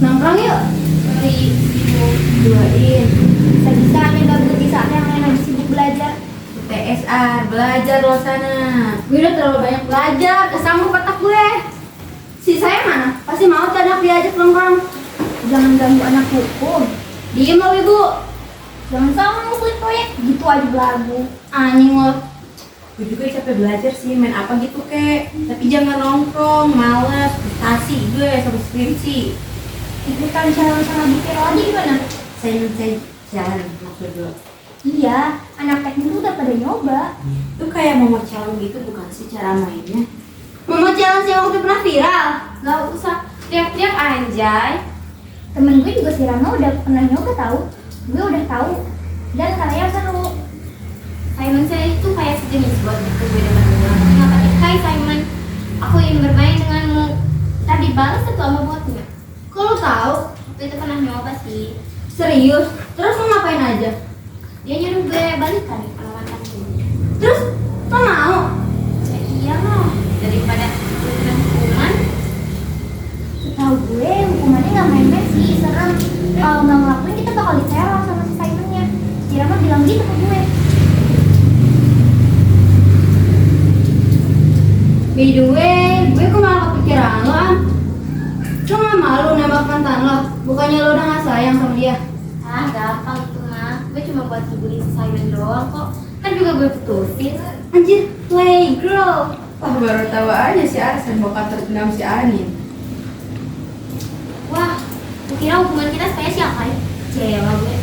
Nongkrong yuk. Mari ibu Duain. bisa-bisanya gabut di saat yang lain lagi sibuk belajar. TSR, belajar lo sana. Gue udah terlalu banyak belajar, kesambung kotak gue. Si saya mana? Pasti mau tuh anak diajak nongkrong. Jangan ganggu anak hukum. Diem lo ibu. Jangan sama ngumpulin proyek gitu aja belagu. Anjing lo. Gue juga capek belajar sih, main apa gitu kek. Tapi jangan nongkrong, males, frustasi gue sama skripsi. Ikutan challenge sama Bu Firodi gimana? Saya jalan maksud gue. Iya, anak teknik tuh udah pada nyoba. Itu kayak mau challenge gitu bukan sih cara mainnya? Mau challenge yang waktu pernah viral? Gak usah teriak-teriak anjay. Temen gue juga si Rama udah pernah nyoba tahu. Gue udah tahu. Dan katanya seru. Simon saya itu kayak sejenis bot gitu gue dengar. Ngapain? Hai Simon, aku ingin bermain denganmu. Tadi balas satu sama botnya. Kok lo tahu? Gue itu pernah nyoba sih. Serius? Terus lo ngapain aja? Dia nyuruh gue balikan sama mantan gue. Terus lo mau? Ya iya lah, daripada kena hukuman. Setahu gue hukumannya nggak main-main sih, serem. Kalau nggak ngelakuin kita bakal diteror sama si Simonnya. Si Rama bilang gitu ke gue. By the way, gue kok malah kepikiran lo Am. Lo gak malu nembak mantan lo? Bukannya lo udah gak sayang sama dia? Ah gampang itu mah. Gue cuma buat hiburin si Simon doang kok. Kan juga gue putusin. Anjir, playgirl. Wah baru tahu aja si Arsen bakal terendam si Anin. Wah, gue kira hubungan kita spesial kali. Cewa gue.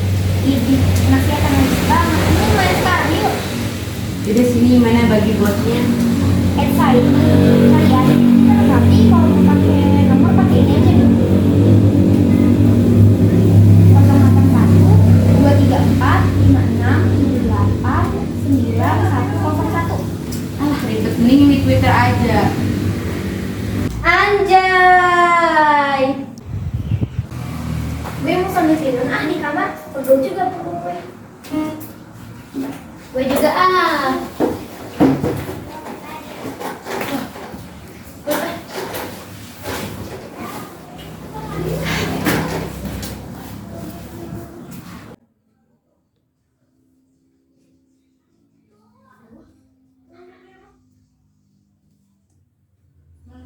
Idi, anak kelihatan lagi banget. Ini main sekarang yuk. Jadi sini mana bagi bosnya? Excited kalian. Tapi kalau mau pakai nomor pakai ini aja dulu. 081-234-5678-9101. Ah ribet, mending di Twitter aja. Anjay. Gue mau sambil tidur di kamar. Pegel juga punggung gue. Gue juga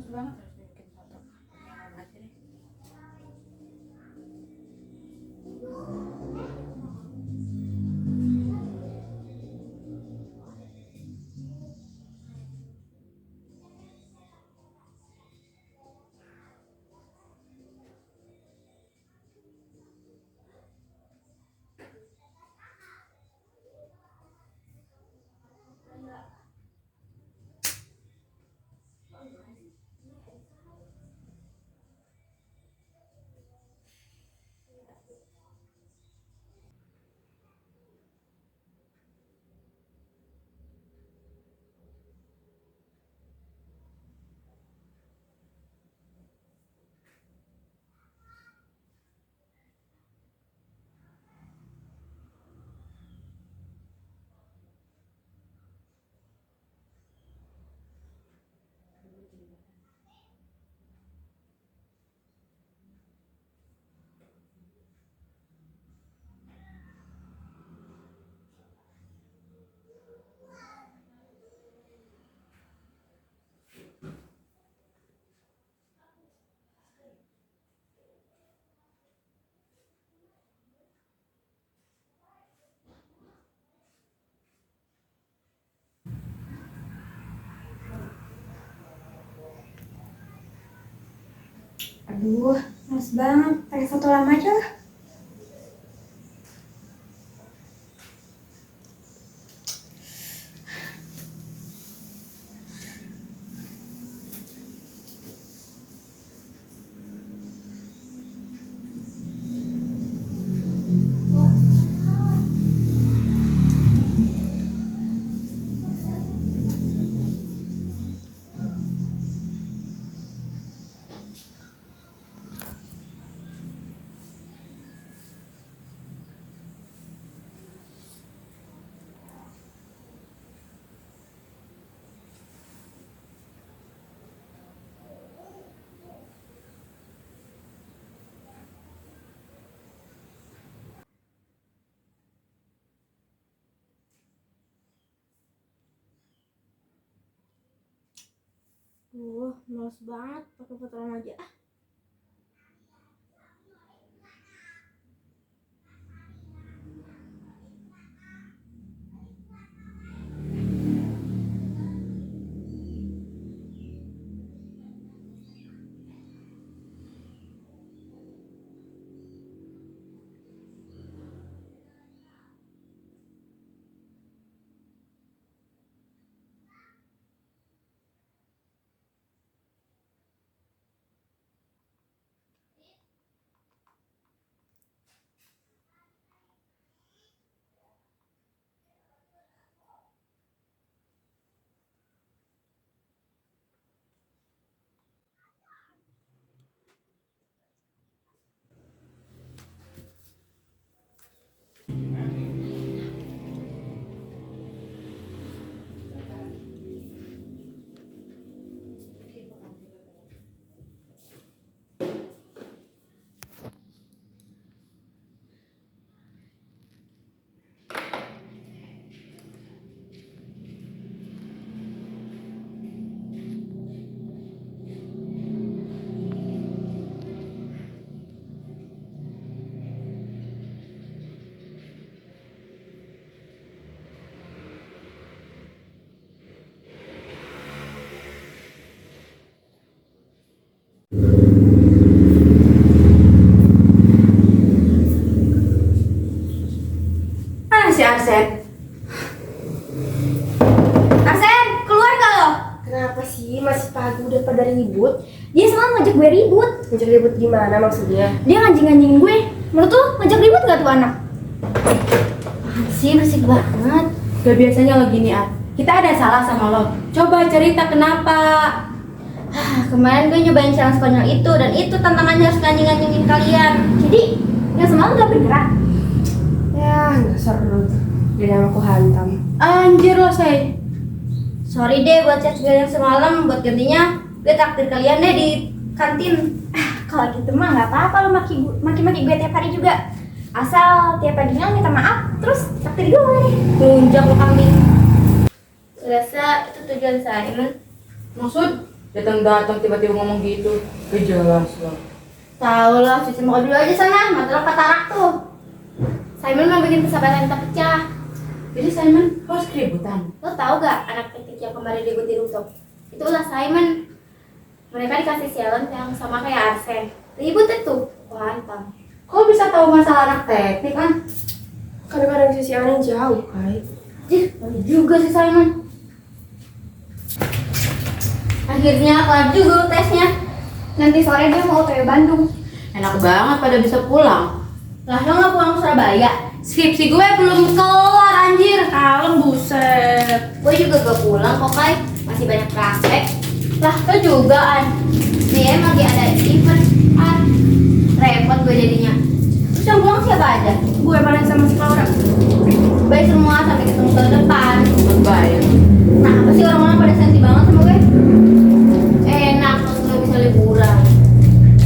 Males banget harus bikin foto. Aja deh. aduh, males banget. Pakai foto lama aja lah. Males banget pakai putaran aja. Mana si Arsen? Arsen, keluar gak lo? Kenapa sih? Masih pagi udah pada ribut? Dia semalam ngajak gue ribut. Ngajak ribut gimana maksudnya? Dia nganjing-nganjingin gue. Menurut lu ngajak ribut gak tuh anak? Sih berisik banget. Gak biasanya lo gini, Ar. Kita ada salah sama lo. Coba cerita kenapa. Kemarin gue nyobain challenge konyol itu, dan itu tantangannya harus nganjing-nganjingin kalian. Jadi yang semalam gak bergerak. Ya, nggak seru. Dan yang aku hantam. Anjir lo, Say. Sorry deh buat chat gue yang semalam. Buat gantinya gue traktir kalian deh di kantin. Kalau gitu mah nggak apa-apa lo maki-maki gue tiap hari juga. Asal tiap paginya lo minta maaf, terus traktir gue. Tunjak lo kami. Rasa itu tujuan Simon. Maksud? Datang-datang tiba-tiba ngomong gitu. Gak jelas lo. Tahu lah, cuci muka dulu aja sana. Mata lo katarak tuh. Simon mau bikin persahabatan kita pecah. Jadi Simon harus keributan. Lo tau gak anak teknik yang kemarin ribut di rooftop? Itu ulah Simon. Mereka dikasih challenge yang sama kayak Arsen. Ribut itu, hantam. Kok bisa tahu masalah anak teknik kan? Kadang-kadang sisi aneh jauh, Kai. Jih, lagi juga sih Simon. Akhirnya kelar juga tesnya. Nanti sore dia mau ke Bandung. Enak banget pada bisa pulang. Lah lo gak pulang ke Surabaya? Skripsi gue belum kelar anjir. Kalem buset. Gue juga gak pulang kok Kai. Masih banyak praktek. Lah lo juga An. Nih lagi ada event An. Repot gue jadinya. Terus yang pulang siapa aja? Gue paling sama si Laura. Bye semua, sampai ketemu tahun depan. Bye. Nah apa sih orang-orang pada sensi banget sama gue? Enak, langsung gak bisa liburan.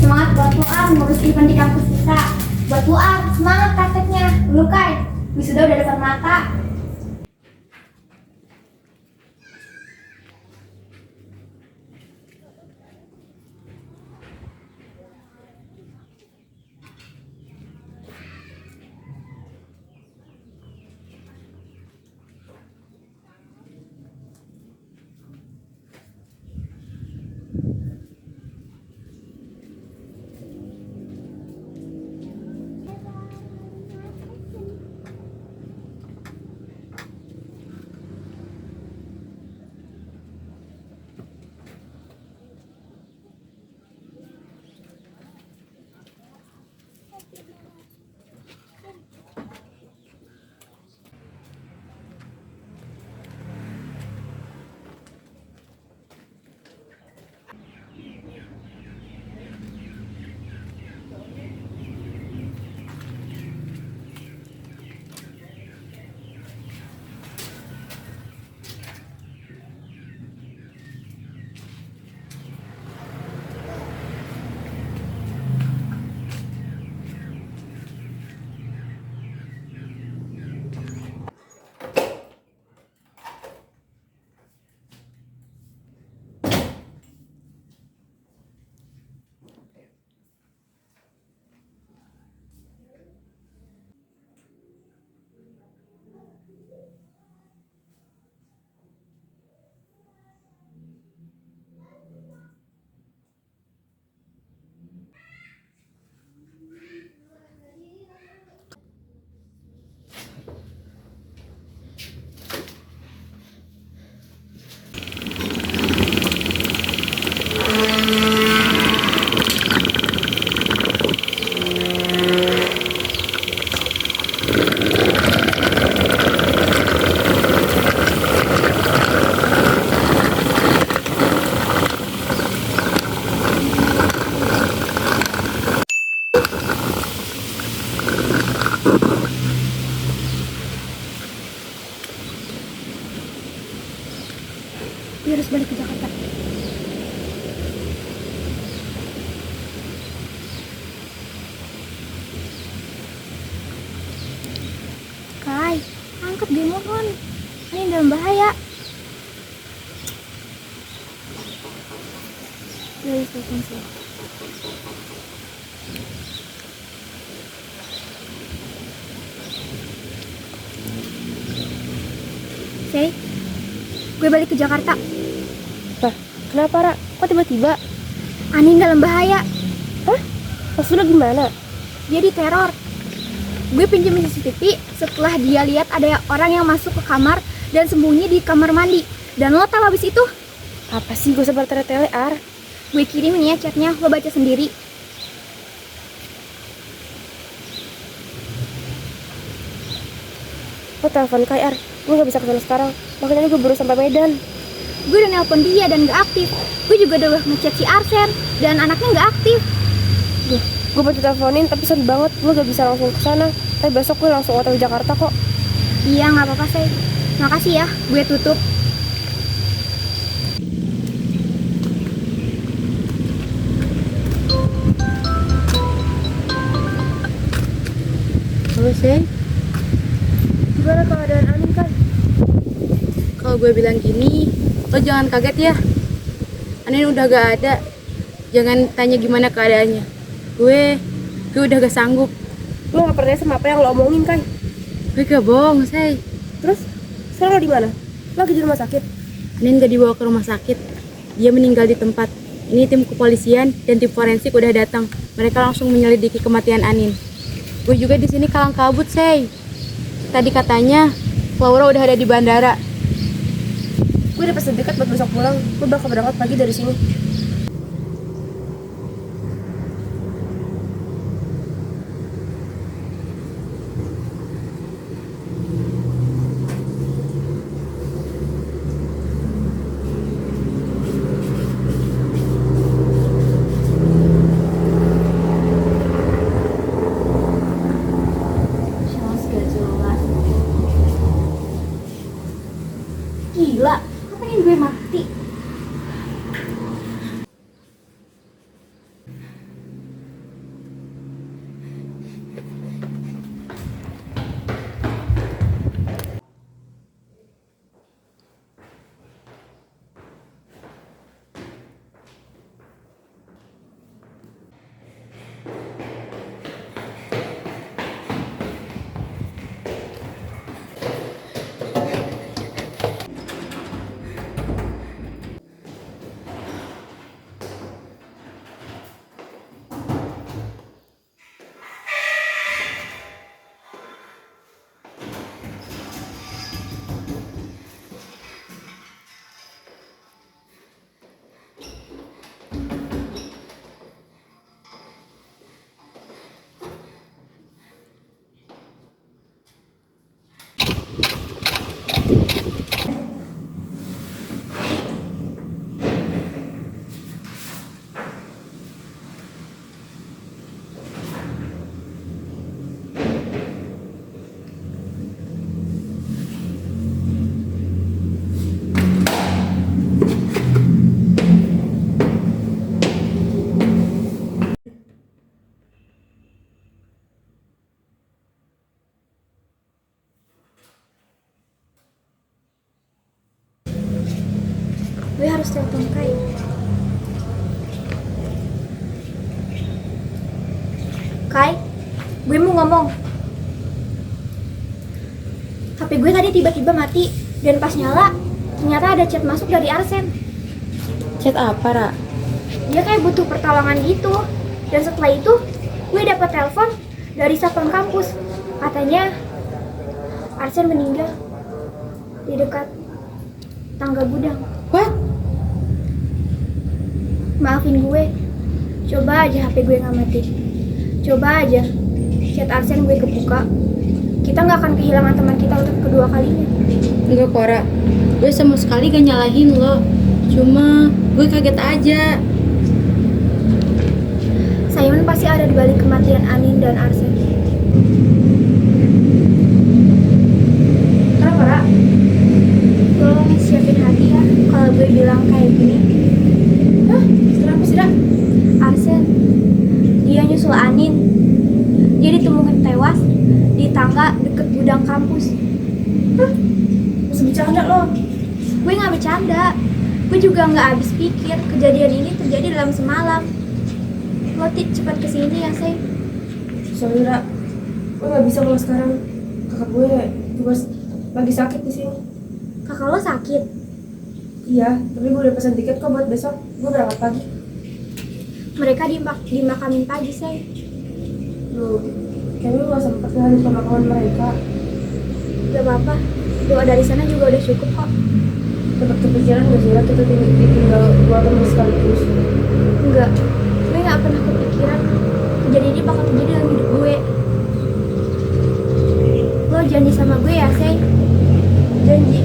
Semangat buat lu An, ngurus event di kampus kita. Buat lu An, semangat prakteknya. Lu Kai, wisuda udah depan mata. Gue mohon. Ini dalam bahaya. Please, telepon sih. Say, gue balik ke Jakarta. Lah, kenapa, Ra? Kok tiba-tiba? Anin dalam bahaya. Hah? Maksud lo gimana? Dia diteror. Gue pinjemin CCTV setelah dia lihat ada orang yang masuk ke kamar dan sembunyi di kamar mandi. Dan lo tahu habis itu? Apa sih gue sebar tele-tele, Ar? Gue kirimin ya chatnya, lo baca sendiri. Lo telepon Kai, Ar. Gue gak bisa kesana sekarang. Makanya gue baru sampai Medan. Gue udah nelpon dia dan gak aktif. Gue juga udah ngechat si Arsen dan anaknya gak aktif. Gue baru teleponin tapi sedih banget. Gue gak bisa langsung kesana. Tapi besok gue langsung OTW Jakarta kok. Iya gak apa-apa say. Makasih ya, gue tutup. Halo, Say. Gimana keadaan Anin, Kan? Kalau gue bilang gini, lo jangan kaget ya. Anin udah gak ada. Jangan tanya gimana keadaannya. Gue udah gak sanggup. Lo gak percaya sama apa yang lo omongin, Kan? Gue gak bohong, Say. Terus, sekarang lo di mana? Lo lagi di rumah sakit? Anin gak dibawa ke rumah sakit. Dia meninggal di tempat. Ini tim kepolisian dan tim forensik udah datang. Mereka langsung menyelidiki kematian Anin. Gue juga di sini kalang kabut, Say. Tadi katanya Laura udah ada di bandara. Gue udah pesen tiket buat besok pulang. Gue bakal berangkat pagi dari sini. Gila, ngapain gue mati? Gue harus telepon Kai. Kai, gue mau ngomong. HP gue tadi tiba-tiba mati dan pas nyala ternyata ada chat masuk dari Arsen. Chat apa, Ra? Dia kayak butuh pertolongan gitu. Dan setelah itu gue dapat telepon dari satpam kampus. Katanya Arsen meninggal di dekat tangga gudang. What? Maafin gue. Coba aja HP gue nggak mati. Coba aja chat Arsen gue kebuka. Kita nggak akan kehilangan teman kita untuk kedua kalinya. Enggak, Kora. Gue sama sekali gak nyalahin lo. Cuma gue kaget aja. Simon pasti ada di balik kematian Anin dan Arsen. Kenapa, Ra? Tolong siapin hati ya kalau gue bilang kayak gini. Hah? Kenapa sih, Ra? Arsen, dia nyusul Anin. Dia ditemukan tewas di tangga deket gudang kampus. Masih bercanda lo. Gue nggak bercanda. Gue juga nggak habis pikir kejadian ini terjadi dalam semalam. Lo cepat kesini ya, Say. Sorry, Ra. Gue nggak bisa pulang sekarang. Kakak gue juga lagi sakit di sini. Kakak lo sakit. Iya, tapi gue udah pesan tiket kok buat besok. Gue berangkat pagi. Mereka dimakamin pagi, Say. Lu, kayaknya lu gak sempet ngeliat pemakaman mereka. Gak apa-apa. Doa dari sana juga udah cukup kok. Dapat kepikiran gak sih, Ra, kita tinggal dua teman sekaligus? Enggak. Gue nggak pernah kepikiran kejadian ini bakal terjadi dalam hidup gue. Lo janji sama gue ya, Say. Janji.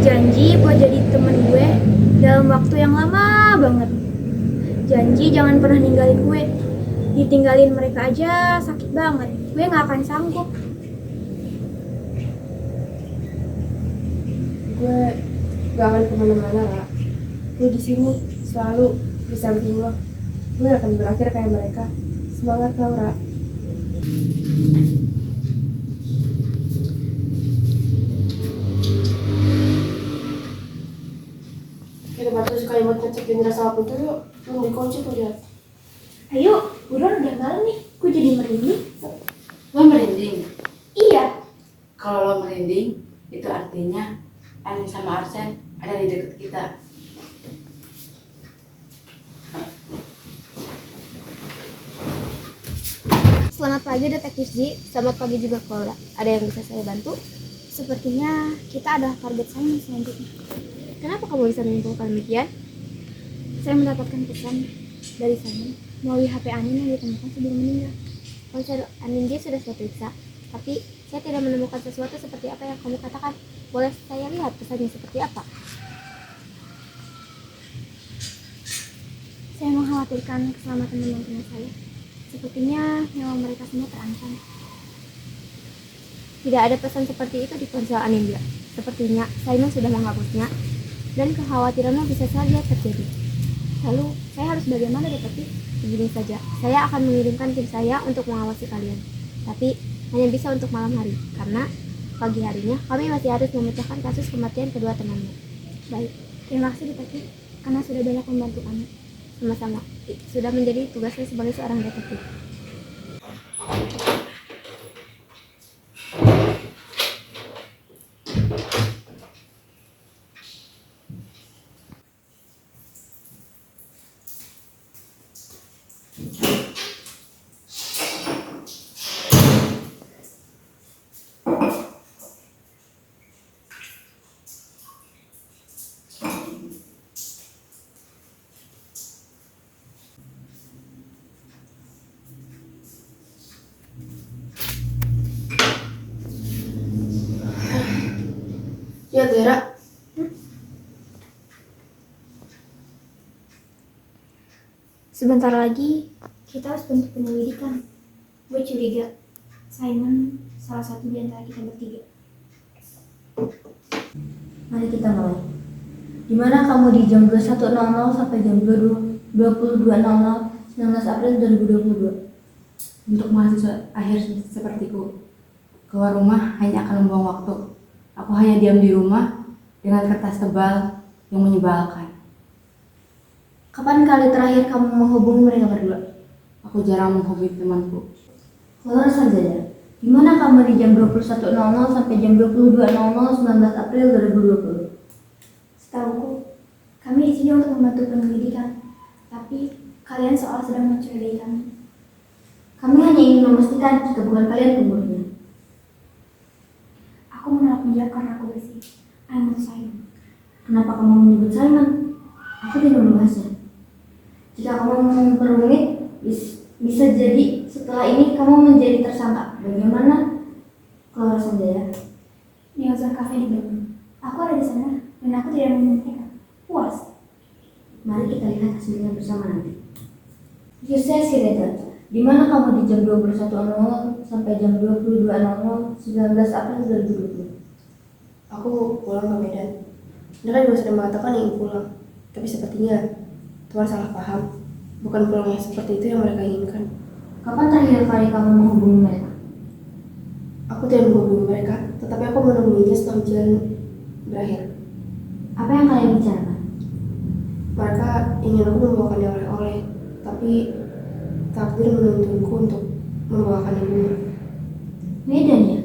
Janji buat jadi temen gue dalam waktu yang lama banget. Janji jangan pernah ninggalin gue. Ditinggalin mereka aja sakit banget. Gue nggak akan sanggup. Gue gak akan kemana-mana, Ra. Gue di sini selalu di samping lo. Gue gak akan berakhir kayak mereka. Semangat lo, Ra. Kita bantu sekali buat ngecek jendela sama pintu yuk. Belum dikunci tuh, lihat. Ayo, buruan udah malam nih. Gue jadi merinding. Lo merinding? Iya. Kalau lo merinding, itu artinya Anin sama Arsen ada di dekat kita. Selamat pagi Detektif Z. Selamat pagi juga Clara. Ada yang bisa saya bantu? Sepertinya kita adalah target saya selanjutnya. Kenapa kamu bisa menyimpulkan demikian? Saya mendapatkan pesan dari Simon melalui HP Anin yang ditemukan sebelum meninggal. Ponsel Anin dia sudah saya periksa, tapi saya tidak menemukan sesuatu seperti apa yang kamu katakan. Boleh saya lihat pesannya seperti apa? Saya mengkhawatirkan keselamatan teman-teman saya. Sepertinya nyawa mereka semua terancam. Tidak ada pesan seperti itu di ponsel Anindya. Sepertinya Simon sudah menghapusnya dan kekhawatiranmu bisa saja terjadi. Lalu, saya harus bagaimana, detektif? Begini saja, saya akan mengirimkan tim saya untuk mengawasi kalian. Tapi, hanya bisa untuk malam hari, karena pagi harinya kami masih harus memecahkan kasus kematian kedua temannya. Baik, terima kasih detektif, karena sudah banyak membantu kami. Sama-sama, sudah menjadi tugas saya sebagai seorang detektif. Ya, Dera. Sebentar lagi kita harus bentuk penyelidikan. Gue curiga Simon salah satu di antara kita bertiga. Mari kita mulai. Di mana kamu di jam 21.00 sampai jam 22.00 19 April 2022? Untuk mahasiswa akhir sepertiku, keluar rumah hanya akan membuang waktu. Aku hanya diam di rumah dengan kertas tebal yang menyebalkan. Kapan kali terakhir kamu menghubungi mereka berdua? Aku jarang menghubungi temanku. Clara Sanjaya, di mana kamu di jam 21.00 sampai jam 22.00 19 April 2020? Setahuku, kami di sini untuk membantu penyelidikan, tapi kalian seolah sedang mencurigai kami. Kami hanya ingin memastikan jika bukan kalian pembunuhnya. Aku menolak menjawab karena aku bersih. I'm not Simon. Kenapa kamu menyebut Simon? Aku tidak membahasnya. Jika kamu memperumit, bisa jadi setelah ini kamu menjadi tersangka. Bagaimana, Clara Sanjaya? Nielsen Cafe di Bandung. Aku ada di sana dan aku tidak menyembunyikan. Puas. Mari kita lihat hasilnya bersama nanti. Yusya Sireta, di mana kamu di jam 21.00 sampai jam 22.00 19 April 2020? Aku pulang ke Medan. Mereka juga sudah mengatakan ingin pulang. Tapi sepertinya Tuhan salah paham. Bukan pulang yang seperti itu yang mereka inginkan. Kapan terakhir kali kamu menghubungi mereka? Aku Aku tidak menghubungi mereka, tetapi aku menemuinya setelah ujian berakhir. Apa yang kalian bicarakan? Mereka ingin aku membawakannya oleh-oleh, tapi takdir menuntunku untuk membawakannya bunga. Medan ya?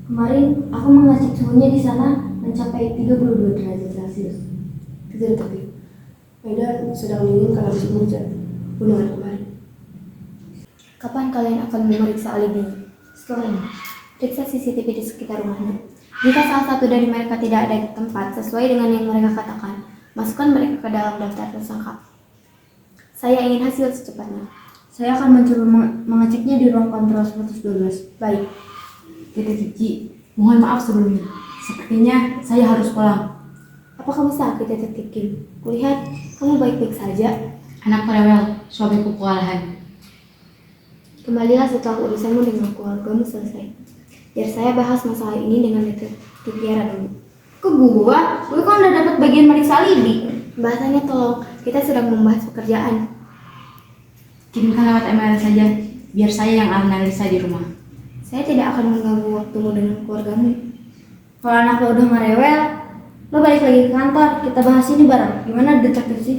Kemarin aku mengecek suhunya di sana mencapai 32 derajat Celcius. Tidak detektif. Medan sedang dingin karena musim hujan. Dengan kemarin. Kapan kalian akan memeriksa alibi? Setelah ini, Periksa CCTV di sekitar rumahnya. Jika salah satu dari mereka tidak ada di tempat sesuai dengan yang mereka katakan, masukkan mereka ke dalam daftar tersangka. Saya ingin hasil secepatnya. saya akan mencoba mengeceknya di ruang kontrol 112. Baik. Detektif Ji, mohon maaf sebelumnya. Sepertinya saya harus pulang. Apa kamu sakit, Detektif Kim? Kulihat kamu baik-baik saja. Anak rewel, suamiku kewalahan. Kembalilah setelah urusanmu dengan keluargamu selesai. Biar saya bahas masalah ini dengan Detektif Tiara dulu. Ke gua? Gue kan udah dapat bagian meriksa alibi. Bahasanya tolong, kita sedang membahas pekerjaan. Kirimkan lewat email saja, biar saya yang analisa di rumah. Saya tidak akan mengganggu waktumu dengan keluargamu. Kalau anak lo udah ngerewel, lo balik lagi ke kantor, kita bahas ini bareng. Gimana detektif sih?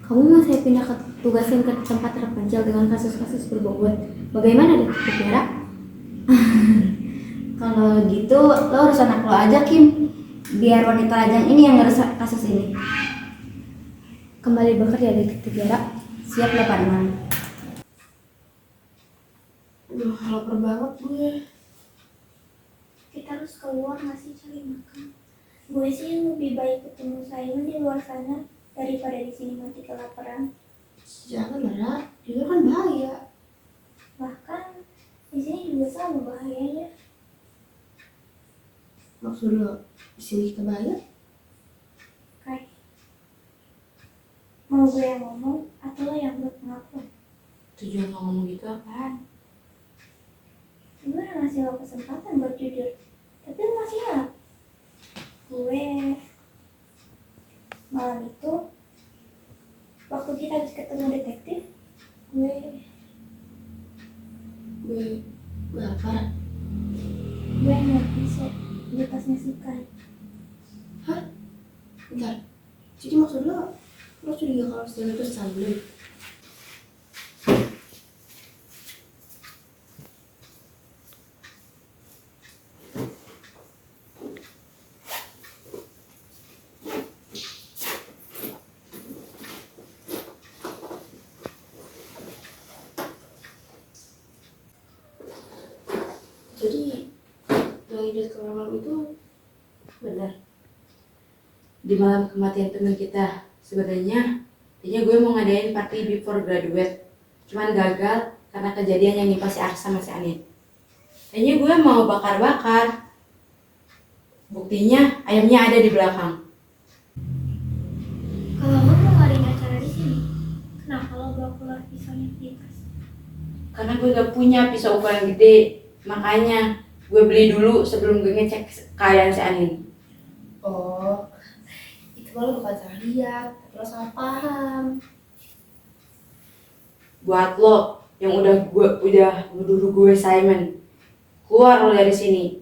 Kamu mau saya pindah ke tugasin ke tempat terpencil dengan kasus-kasus berbobot. Bagaimana, Detektif Tiara? Kalau gitu, lo urus anak lo aja, Kim. Biar wanita lajang ini yang ngurus kasus ini. Kembali bekerja, Detektif Tiara. Siap 86. Aduh, lapar banget gue. Kita harus keluar masih cari makan. Gue sih yang lebih baik ketemu Simon di luar sana daripada di sini mati kelaparan. Jangan Lara, di luar kan bahaya. Bahkan di sini juga sama bahayanya. Maksud lo, di sini kita bahaya? Kai, mau gue yang ngomong atau lo yang buat ngaku? Tujuan lo ngomong gitu apaan? Gue udah ngasih lo kesempatan buat jujur, tapi lo masih nolak. Gue malam itu waktu kita habis ketemu detektif, gue Lapar. ngeliat pisau di tasnya si Kai. Hah? Bentar. Jadi maksud lo curiga kalau Stella itu Simon? Jadi yang ide malam itu benar. Di malam kematian teman kita, sebenarnya tadinya gue mau ngadain party before graduate, cuman gagal karena kejadian yang nimpa si Arsa sama si Anin. Tadinya gue mau bakar-bakar, buktinya ayamnya ada di belakang. Kalau lo mau ngadain acara di sini, kenapa lo bawa keluar pisaunya di tas? Karena gue gak punya pisau ukuran gede, makanya gue beli dulu sebelum gue ngecek keadaan si Anin. Oh, itu malah bukan salah lihat, tapi lo salah paham. Buat lo yang udah nuduh gue Simon, keluar lo dari sini.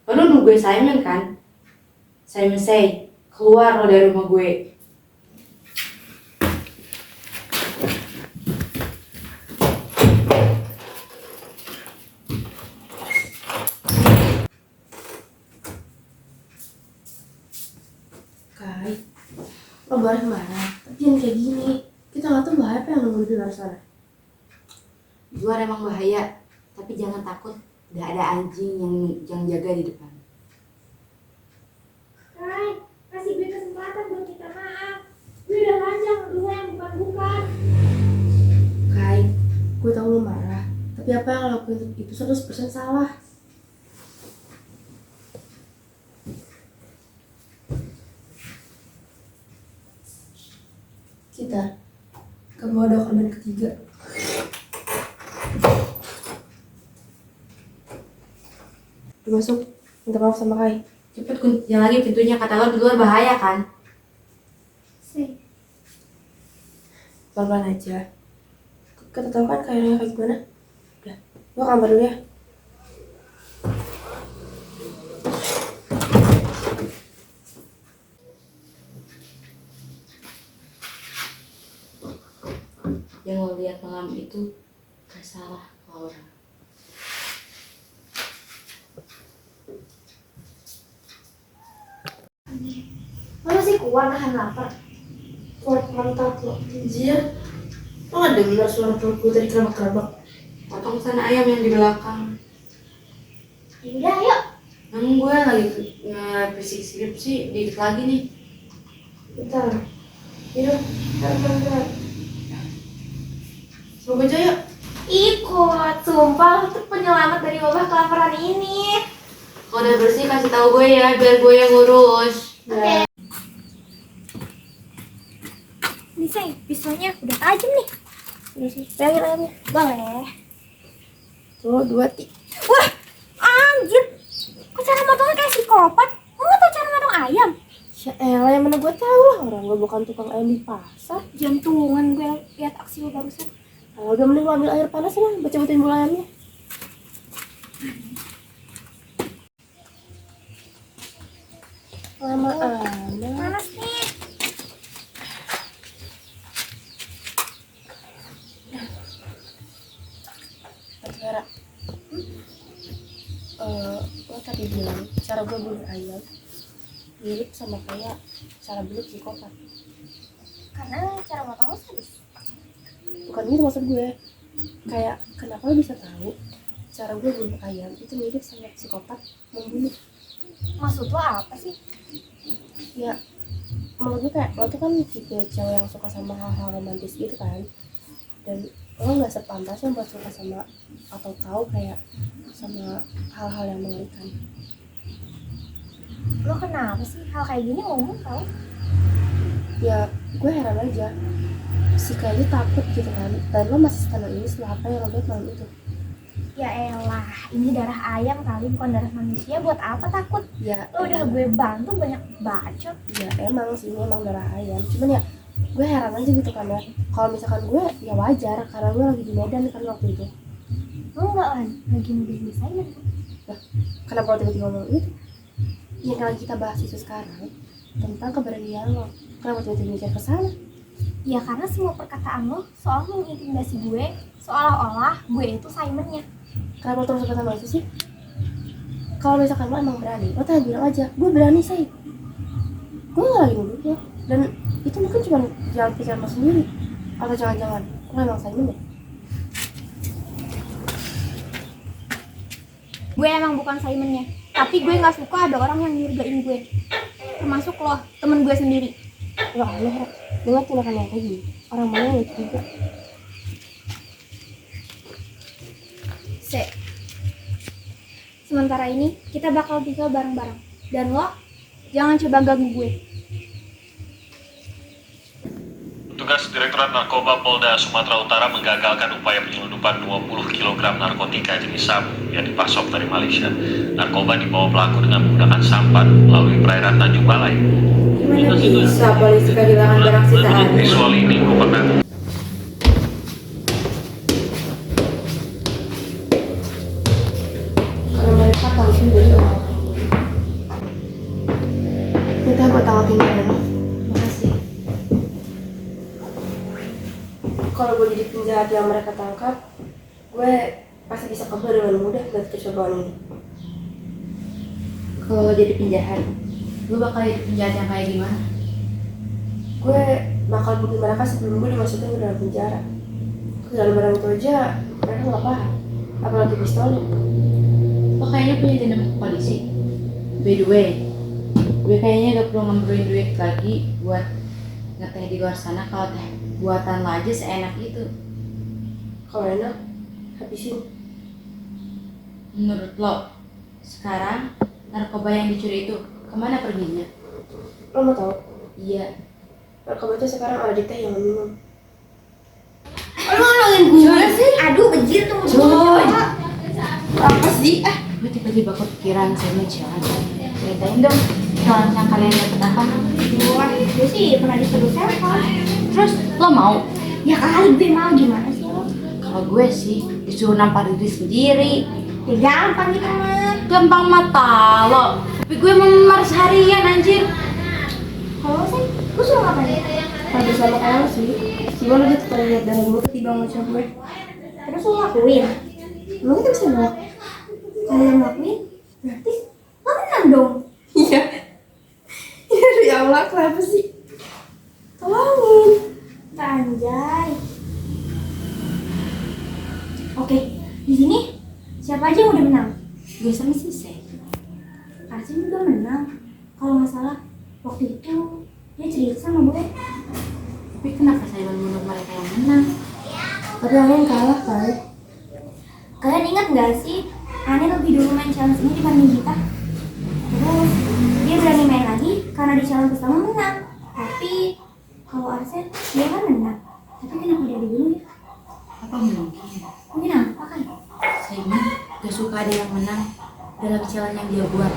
Lo nuduh gue Simon kan? Simon say, keluar lo dari rumah gue. Kai, lo boleh marah, tapi jangan kayak gini. Kita nggak tahu bahaya apa yang nunggu di luar sana. Di luar emang bahaya, tapi jangan takut, gak ada anjing yang jaga di depan. Kai, kasih gue kesempatan buat minta maaf. Gue udah lanjang nuduh yang bukan-bukan. Kai, gue tahu lo marah, tapi apa yang lo lakuin itu 100% salah. Kita, kamu ada korban ketiga. Udah masuk, minta maaf sama Kai. Cepet kunci lagi pintunya, kata lo di luar bahaya kan? Say, Pelan-pelan aja. Kita tahu kan kayaknya kayak gimana? Udah, lo kamar dulu ya. yang lo lihat malam itu gak salah, Laura. Lo masih kuat nahan lapar? Kuat mantap lo. Anjir. Lo gak denger suara perut gue tadi kerabak-kerabak? Potong sana ayam yang di belakang. Yaudah, ayo. Emang gue lagi nge-fisik skripsi, dikit lagi nih. Bentar. Yaudah, bentar. Semoga aja yuk. Ikut, sumpah lo tuh penyelamat dari wabah kelaparan ini. Kalau udah bersih kasih tahu gue ya, biar gue yang ngurus. Oke. Nih say, pisaunya udah tajam nih. Udah sih, pegangin ayamnya. Boleh. Tuh, 2 tik. Wah, anjir. Kok cara motongnya kayak psikopat? Lo gak tau cara motong ayam? Ya elah, yang mana gue tahu lah, orang gue bukan tukang ayam di pasar. Jantungan gue lihat aksi lo barusan. Kalau udah mending lo ambil air panas lah, baca-bacain bola ayamnya. Lama amat. Panas nih. Vera, lo tadi bilang cara gue bunuh ayam mirip sama kayak cara bunuh psikopat. Karena cara motong lo sadis. Bukan gitu maksud gue. Kayak kenapa lo bisa tahu cara gue bunuh ayam itu mirip sama psikopat membunuh? Maksud lo apa sih? Ya, menurut gue kayak lo tuh kan tipe cewek yang suka sama hal-hal romantis gitu kan, dan lo nggak sepantasnya buat suka sama atau tahu kayak sama hal-hal yang mengerikan. Lo kenapa sih hal kayak gini ngomong tau? Ya gue heran aja si kayaknya takut gitu kan, dan lo masih setenang ini setelah apa yang lo lihat malam itu. Ya elah, ini darah ayam kali bukan darah manusia, buat apa takut? Ya Lo udah gue bantu banyak bacot. ya emang sih ini emang darah ayam, cuman ya gue heran aja gitu kan ya, kalau misalkan gue ya wajar karena gue lagi di Medan kan waktu itu. Lo nggak lagi nuduh gue Simon kan? Nah, kenapa lo tiba-tiba ngomong itu? Yang lagi kita bahas itu sekarang tentang keberanian lo, kenapa tiba-tiba mikir ke sana? Ya karena semua perkataan lo soal mengintimidasi gue, seolah-olah gue itu Simonnya. Kenapa lo terus kata sama itu sih? Kalau misalkan lo emang berani, lo tanya bilang aja, gue berani say. Gue gak lagi nuduh lo, dan itu mungkin cuma jalan pikiran lo sendiri. Atau jangan-jangan lo emang Simon ya? Gue emang bukan Simonnya, tapi gue nggak suka ada orang yang nyurigain gue, termasuk lo, temen gue sendiri. Ya Allah, lo ngerti makan yang kayak gini, orang mana yang itu juga. Sementara ini kita bakal tinggal bareng-bareng, dan lo jangan coba ganggu gue. Petugas Direktorat Narkoba Polda Sumatera Utara menggagalkan upaya penyelundupan 20 kg narkotika jenis sabu yang dipasok dari Malaysia. Narkoba dibawa pelaku dengan menggunakan sampan melalui perairan Tanjung Balai. Gimana bisa polisi kehilangan barang sitaan? Visual ini merupakan Karena mereka tahu sendiri orang. Kita buat tanggal tinggalnya. Makasih. Kalau gue jadi penjahat yang mereka tangkap, gue pasti bisa kabur dengan mudah dari kecobaan ini. Kalau lo jadi penjahat, lo bakal jadi penjahat yang kayak gimana? Gue bakal bunuh mereka sebelum gue dimasukin ke dalam penjara. Ke dalam barang itu aja mereka nggak paham, apalagi pistolnya. Lo kayaknya punya dendam ke polisi. By the way, gue kayaknya gak perlu ngemburin duit lagi buat ngeteh di luar sana kalau teh buatan lo aja seenak itu. Kalau enak, habisin. Menurut lo, sekarang narkoba yang dicuri itu kemana perginya? Lo mau tahu? Iya. Narkoba itu sekarang ada di teh yang minum. Lo nolongin gue sih? Aduh, bejir tuh. Coy, apa sih? Gue tiba-tiba kepikiran sama jangan. Ceritain dong, soal yang kalian dapat apa? Wah, gue sih pernah disuruh sewa. Terus lo mau? Ya kali gue mau, gimana sih lo? Kalau gue sih disuruh nampar diri sendiri. Ya gampang gitu mah. Gampang mata lo. Tapi gue memar seharian anjir. Kalau sih, gue suruh ngapain? Habis sama kayak lo sih, si Gimana gitu kalau lihat darah gue ketimbang ngucap gue? Terus lo lakuin. Lo kan bisa nolak. Kalau lo ngelakuin, berarti lo menang dong. Iya. Ya Allah, kenapa sih? Tolongin. Anjay. Oke, di sini siapa aja yang udah menang? Gue sama selesai. Arsen juga menang. Kalau nggak salah, waktu itu dia cerita sama gue. Tapi kenapa saya menurut mereka yang menang? Tapi Anin kalah kali. Kalian ingat nggak sih, Anin lebih dulu main challenge ini dibanding kita? Terus dia berani main lagi karena di challenge pertama menang. Tapi kalau Arsen dia kan menang. Tapi kenapa dia dulu ya? Apa mungkin? Mungkin apa kan? Simon gak suka ada yang menang dalam challenge yang dia buat.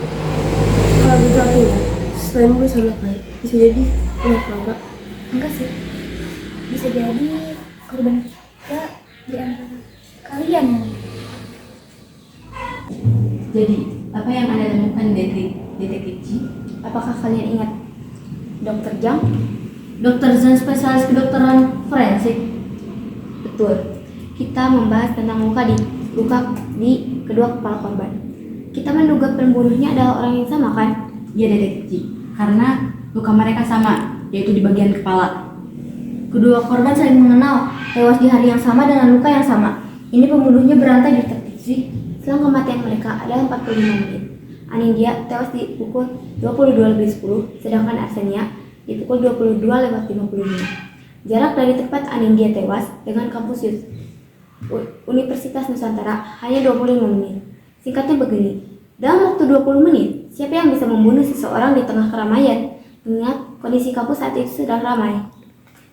Kalau gitu aku ya, selain gue salah kali. Bisa jadi enggak. Enggak sih. Bisa jadi korban kita di antara kalian yang Jadi, apa yang Anda temukan detektif G? Apakah kalian ingat Dr. Jang? Dokter Zhang spesialis kedokteran forensik. Betul. Kita membahas tentang luka di kedua kepala korban. Kita menduga pembunuhnya adalah orang yang sama kan? Iya detektif G, karena luka mereka sama, yaitu di bagian kepala. Kedua korban saling mengenal, tewas di hari yang sama dengan luka yang sama. Ini pembunuhnya berantai detektif Z. Selang kematian mereka adalah 45 menit. Anindya tewas di pukul 22.10, sedangkan Arsenia di pukul 22.55. Jarak dari tempat Anindya tewas dengan kampus Universitas Nusantara hanya 25 menit. Singkatnya begini, dalam waktu 20 menit, siapa yang bisa membunuh seseorang di tengah keramaian? Mengingat kondisi kampus saat itu sedang ramai.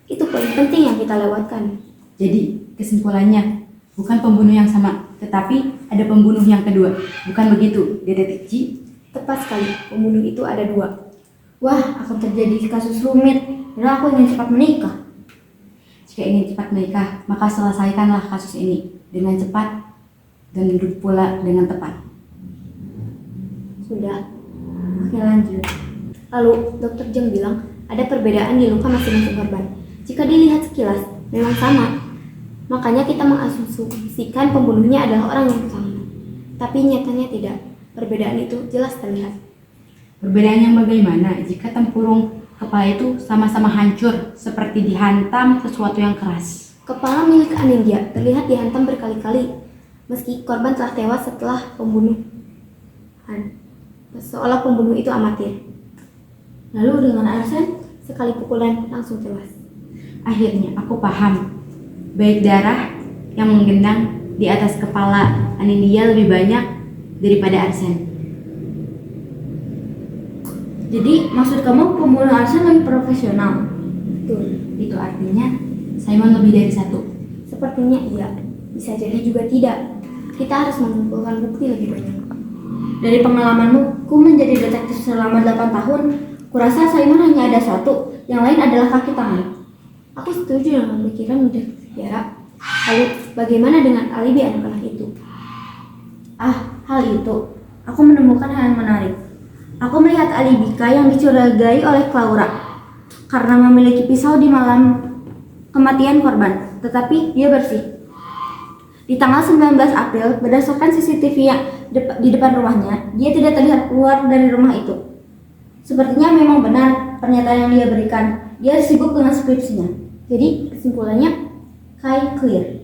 Itu poin penting yang kita lewatkan. Jadi, kesimpulannya, bukan pembunuh yang sama, tetapi ada pembunuh yang kedua. Bukan begitu, detektif G? Tepat sekali, pembunuh itu ada dua. Wah, akan terjadi kasus rumit. Dan aku ingin cepat menikah. Jika ingin cepat menikah, maka selesaikanlah kasus ini dengan cepat dan duduk pula dengan tepat. Sudah. Oke, lanjut. Lalu, Dr. Jeng bilang ada perbedaan di luka masing-masing korban. Jika dilihat sekilas, memang sama. Makanya kita mengasumsikan pembunuhnya adalah orang yang sama. Tapi nyatanya tidak. Perbedaan itu jelas terlihat. Perbedaan yang bagaimana jika tempurung kepala itu sama-sama hancur seperti dihantam sesuatu yang keras? Kepala milik Anindya terlihat dihantam berkali-kali meski korban telah tewas setelah pembunuhan. Seolah pembunuh itu amatir. Lalu dengan Arsen, sekali pukulan langsung tewas. Akhirnya aku paham. Baik darah yang menggenang di atas kepala Anindya lebih banyak daripada Arsen. Jadi, maksud kamu pembunuh Arsen lebih profesional? Betul, itu artinya Simon lebih dari satu. Sepertinya iya, bisa jadi juga tidak. Kita harus mengumpulkan bukti lebih banyak. Dari pengalamanmu, ku menjadi detektif selama 8 tahun. Kurasa Simon hanya ada satu, yang lain adalah kaki tangan. Aku setuju dengan pikiran detektif Yara. Lalu, bagaimana dengan alibi anak-anak itu? Hal itu, aku menemukan hal yang menarik. Aku melihat alibi Kai yang dicurigai oleh Claura karena memiliki pisau di malam kematian korban, tetapi dia bersih. Di tanggal 19 April, berdasarkan CCTV yang di depan rumahnya, dia tidak terlihat keluar dari rumah itu. Sepertinya memang benar pernyataan yang dia berikan. Dia sibuk dengan skripsinya. Jadi, kesimpulannya, Kai clear.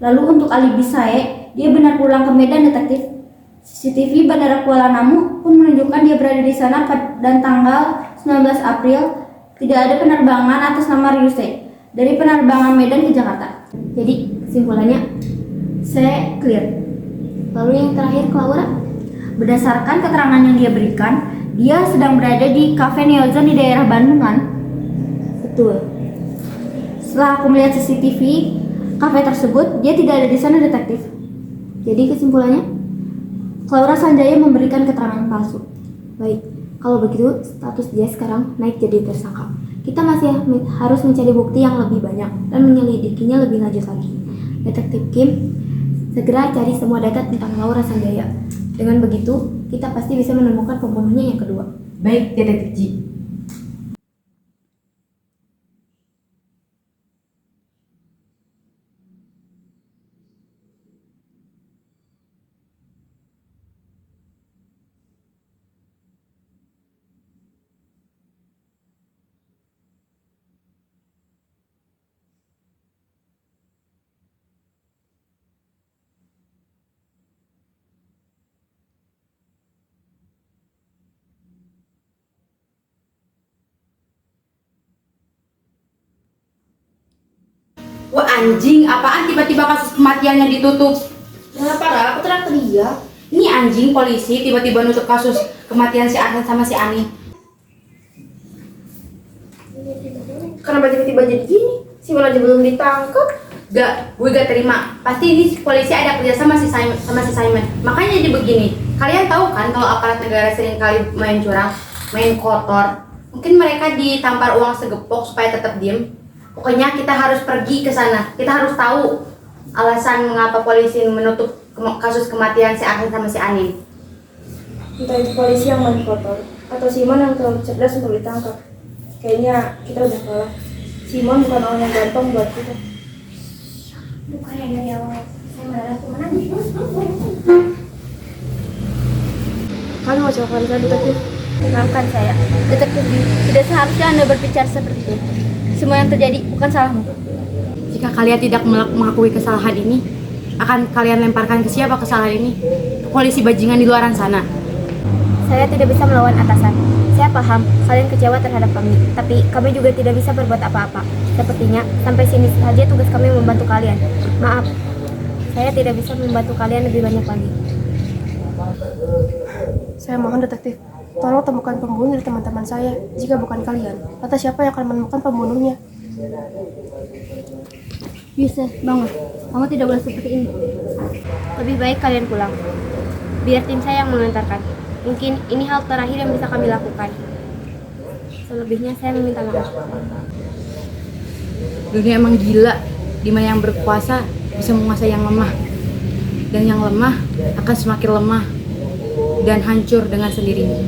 Lalu untuk alibi saya, dia benar pulang ke Medan detektif. CCTV Bandara Kuala Namu pun menunjukkan dia berada di sana dan tanggal 19 April tidak ada penerbangan atas nama Ryuse dari penerbangan Medan ke Jakarta. jadi kesimpulannya, Saya clear. lalu yang terakhir Claura? Berdasarkan keterangan yang dia berikan, dia sedang berada di Cafe Neozon di daerah Bandungan. Betul. Setelah aku melihat CCTV kafe tersebut, dia tidak ada di sana detektif. Jadi kesimpulannya, Claura Sanjaya memberikan keterangan palsu. baik. Kalau begitu, status dia sekarang naik jadi tersangka. Kita masih harus mencari bukti yang lebih banyak dan menyelidikinya lebih lanjut lagi. Detektif Kim, segera cari semua data tentang Laura Sanjaya. Dengan begitu, kita pasti bisa menemukan pembunuhnya yang kedua. Baik, detektif G. anjing, apaan tiba-tiba kasus kematiannya ditutup? Ya parah, aku teriak-teriak. Ini anjing polisi tiba-tiba nutup kasus kematian si Arhan sama si Ani. Kenapa tiba-tiba jadi gini? Simon aja belum ditangkap. Gue gak terima. Pasti ini polisi ada kerja sama si Simon. Makanya jadi begini. Kalian tahu kan kalau aparat negara sering kali main curang, main kotor. Mungkin mereka ditampar uang segepok supaya tetap diem. Pokoknya kita harus pergi ke sana. Kita harus tahu alasan mengapa polisi menutup kasus kematian si Arhan sama si Ani. Entah itu polisi yang main kotor atau Simon yang terlalu cerdas untuk ditangkap. Kayaknya kita udah kalah. Simon bukan orang yang gampang buat kita. Bukannya dari awal saya adalah pemenang. Kalian mau coba saya detektif? Maafkan saya, detektif B. Tidak seharusnya Anda berbicara seperti itu. Semua yang terjadi bukan salahmu. Jika kalian tidak mengakui kesalahan ini, akan kalian lemparkan ke siapa kesalahan ini? Polisi bajingan di luaran sana. Saya tidak bisa melawan atasan. Saya paham kalian kecewa terhadap kami, tapi kami juga tidak bisa berbuat apa-apa. Sepertinya sampai sini saja tugas kami membantu kalian. Maaf, saya tidak bisa membantu kalian lebih banyak lagi. Saya mohon detektif, tolong temukan pembunuh dari teman-teman saya. Jika bukan kalian, atau siapa yang akan menemukan pembunuhnya? Yusuf, bangun. Kamu tidak boleh seperti ini. Lebih baik kalian pulang. Biar tim saya yang mengantarkan. Mungkin ini hal terakhir yang bisa kami lakukan. Selebihnya saya meminta maaf. Dunia emang gila, dimana yang berkuasa bisa menguasai yang lemah. Dan yang lemah akan semakin lemah dan hancur dengan sendirinya.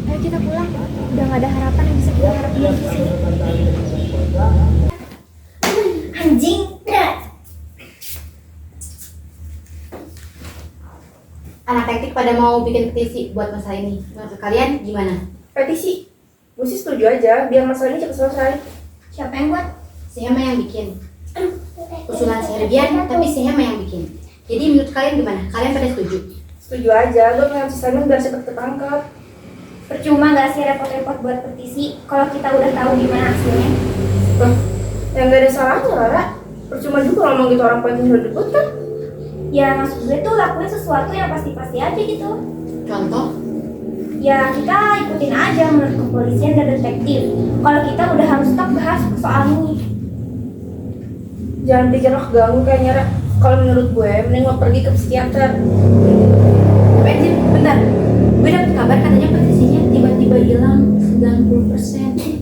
Ayo kita pulang. Udah gak ada harapan yang bisa kita harapin di sini. Anjing, berat. Anak teknik pada mau bikin petisi buat masalah ini. Menurut kalian gimana? Petisi. Gue sih setuju aja, biar masalah ini cepat selesai. Siapa yang buat? Si Hema yang bikin. Usulan si Herbian, tapi si Hema yang bikin. Jadi menurut kalian gimana? Kalian pada setuju? Setuju aja, gue pengen si Simon biar cepat ketangkap. Percuma gak sih repot-repot buat petisi kalau kita udah tahu gimana hasilnya? Yang gak ada salahnya, Lara. Percuma juga ngomong gitu orang pengen udah debut kan? Ya maksud gue tuh lakuin sesuatu yang pasti-pasti aja gitu. Contoh? Ya kita ikutin aja menurut kepolisian dan detektif. Kalau kita udah harus stop bahas soal ini. Jangan bikin lo keganggu kayaknya, Ra. Kalau menurut gue, mending lo pergi ke psikiater. Anjir, bentar. Gue dapet kabar katanya petisinya tiba-tiba hilang 90%.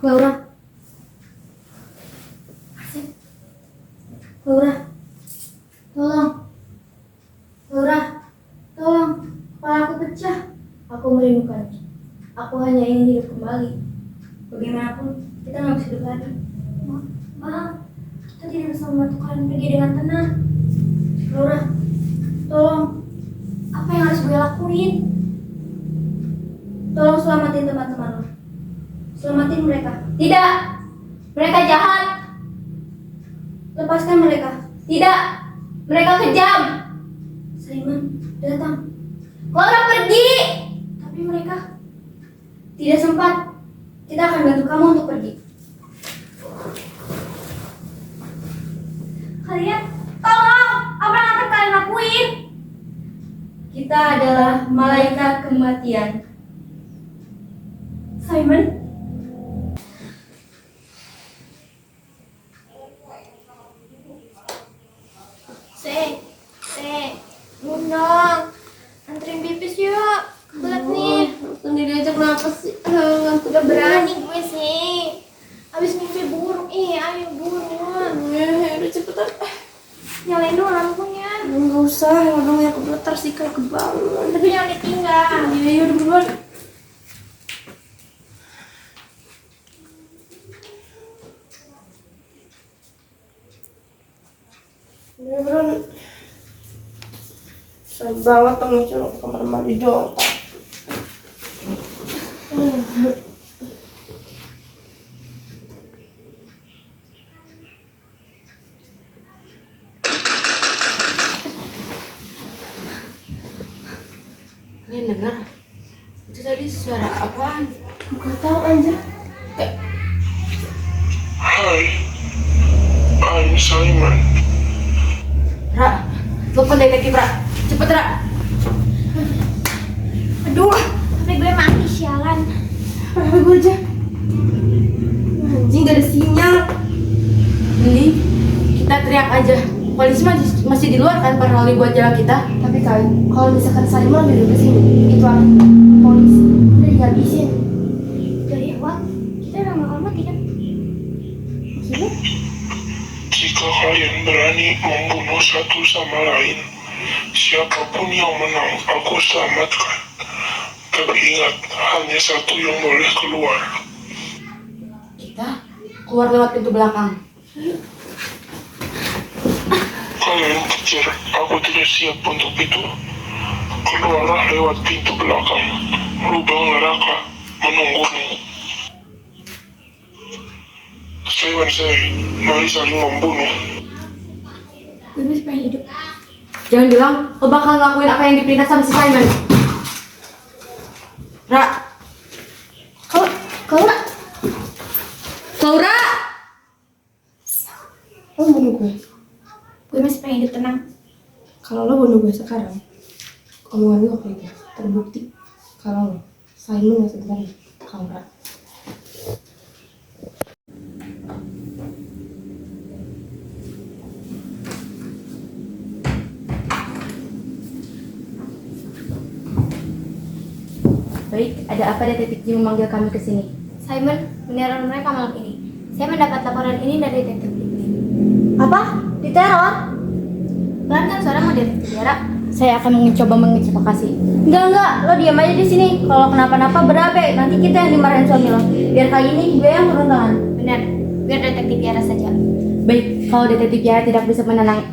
Laura. Laura. Tolong. Laura. Tolong. Kepala aku pecah. Aku merindukan. Aku hanya ingin hidup kembali. Bagaimanapun, kita nggak bisa hidup lagi. Maaf, kita tidak bisa membantu kalian pergi dengan tenang. Laura. Tolong. Apa yang harus gue lakuin? Tolong selamatin teman-teman lo. Selamatin mereka. Tidak, mereka jahat. Lepaskan mereka. Tidak, mereka kejam. Simon, datang. Laura pergi. Tapi mereka tidak sempat. Kita akan bantu kamu untuk pergi. Kalian Kita adalah malaikat kematian. Simon? Bundang, anterin pipis yuk. Kebelet nih. Sendiri aja kenapa sih? Ngantuk Udah berani gue sih. Abis mimpi buruk, ayo buruan. Udah cepetan. Nyalain dulu lampunya. Nggak usah, lampunya kebelet tersikai kebangun. Tapi jangan ditinggal. Iya, udah buruan. Buruan. Sayang banget temen cuma ke kamar mandi doang. Kalian dengar? Itu tadi suara apaan? Gak tau anjir. Hi, I'm Simon. Ra, telepon detektif Ra. Cepet Ra. Aduh, HP gue mati sialan. HP gue aja. Anjing gak ada sinyal. Ini kita teriak aja. Polisi masih di luar kan patroli buat jalan kita. Tapi kan, kalau misalkan Simon udah ke sini, itu artinya polisi udah dihabisin. Jadi wah, kita udah bakal mati kan? Maksudnya? Jika kalian berani membunuh satu sama lain, siapapun yang menang, aku selamatkan. Tapi ingat, hanya satu yang boleh keluar. Kita keluar lewat pintu belakang. Kalian kejar, aku tidak siap untuk itu. Keluarlah lewat pintu belakang. Lubang neraka menunggumu. Saya, mari saling membunuh. Gue masih pengen hidup. Jangan bilang lo bakal ngelakuin apa yang diperintah sama si Simon. Ra, Kalau Laura. lo bunuh gue, Gue masih pengen hidup tenang. kalau lo bunuh gue sekarang, omongan gue kayak gitu terbukti. Kalau lo Simon yang sebenarnya Laura. Baik, ada apa detektif Ji memanggil kami ke sini? Simon, meneror mereka malam ini. Saya mendapat laporan ini dari detektif Ligli. Apa? Diteror? Benar kan suara mau detektif Tiara? Saya akan mencoba mengecevokasi. Enggak, lo diam aja di sini. Kalau kenapa-napa berabe, nanti kita yang dimarahin suami lo. Biar kali ini gue yang turun tangan. Benar, biar detektif Tiara saja. Baik, kalau detektif Yara tidak bisa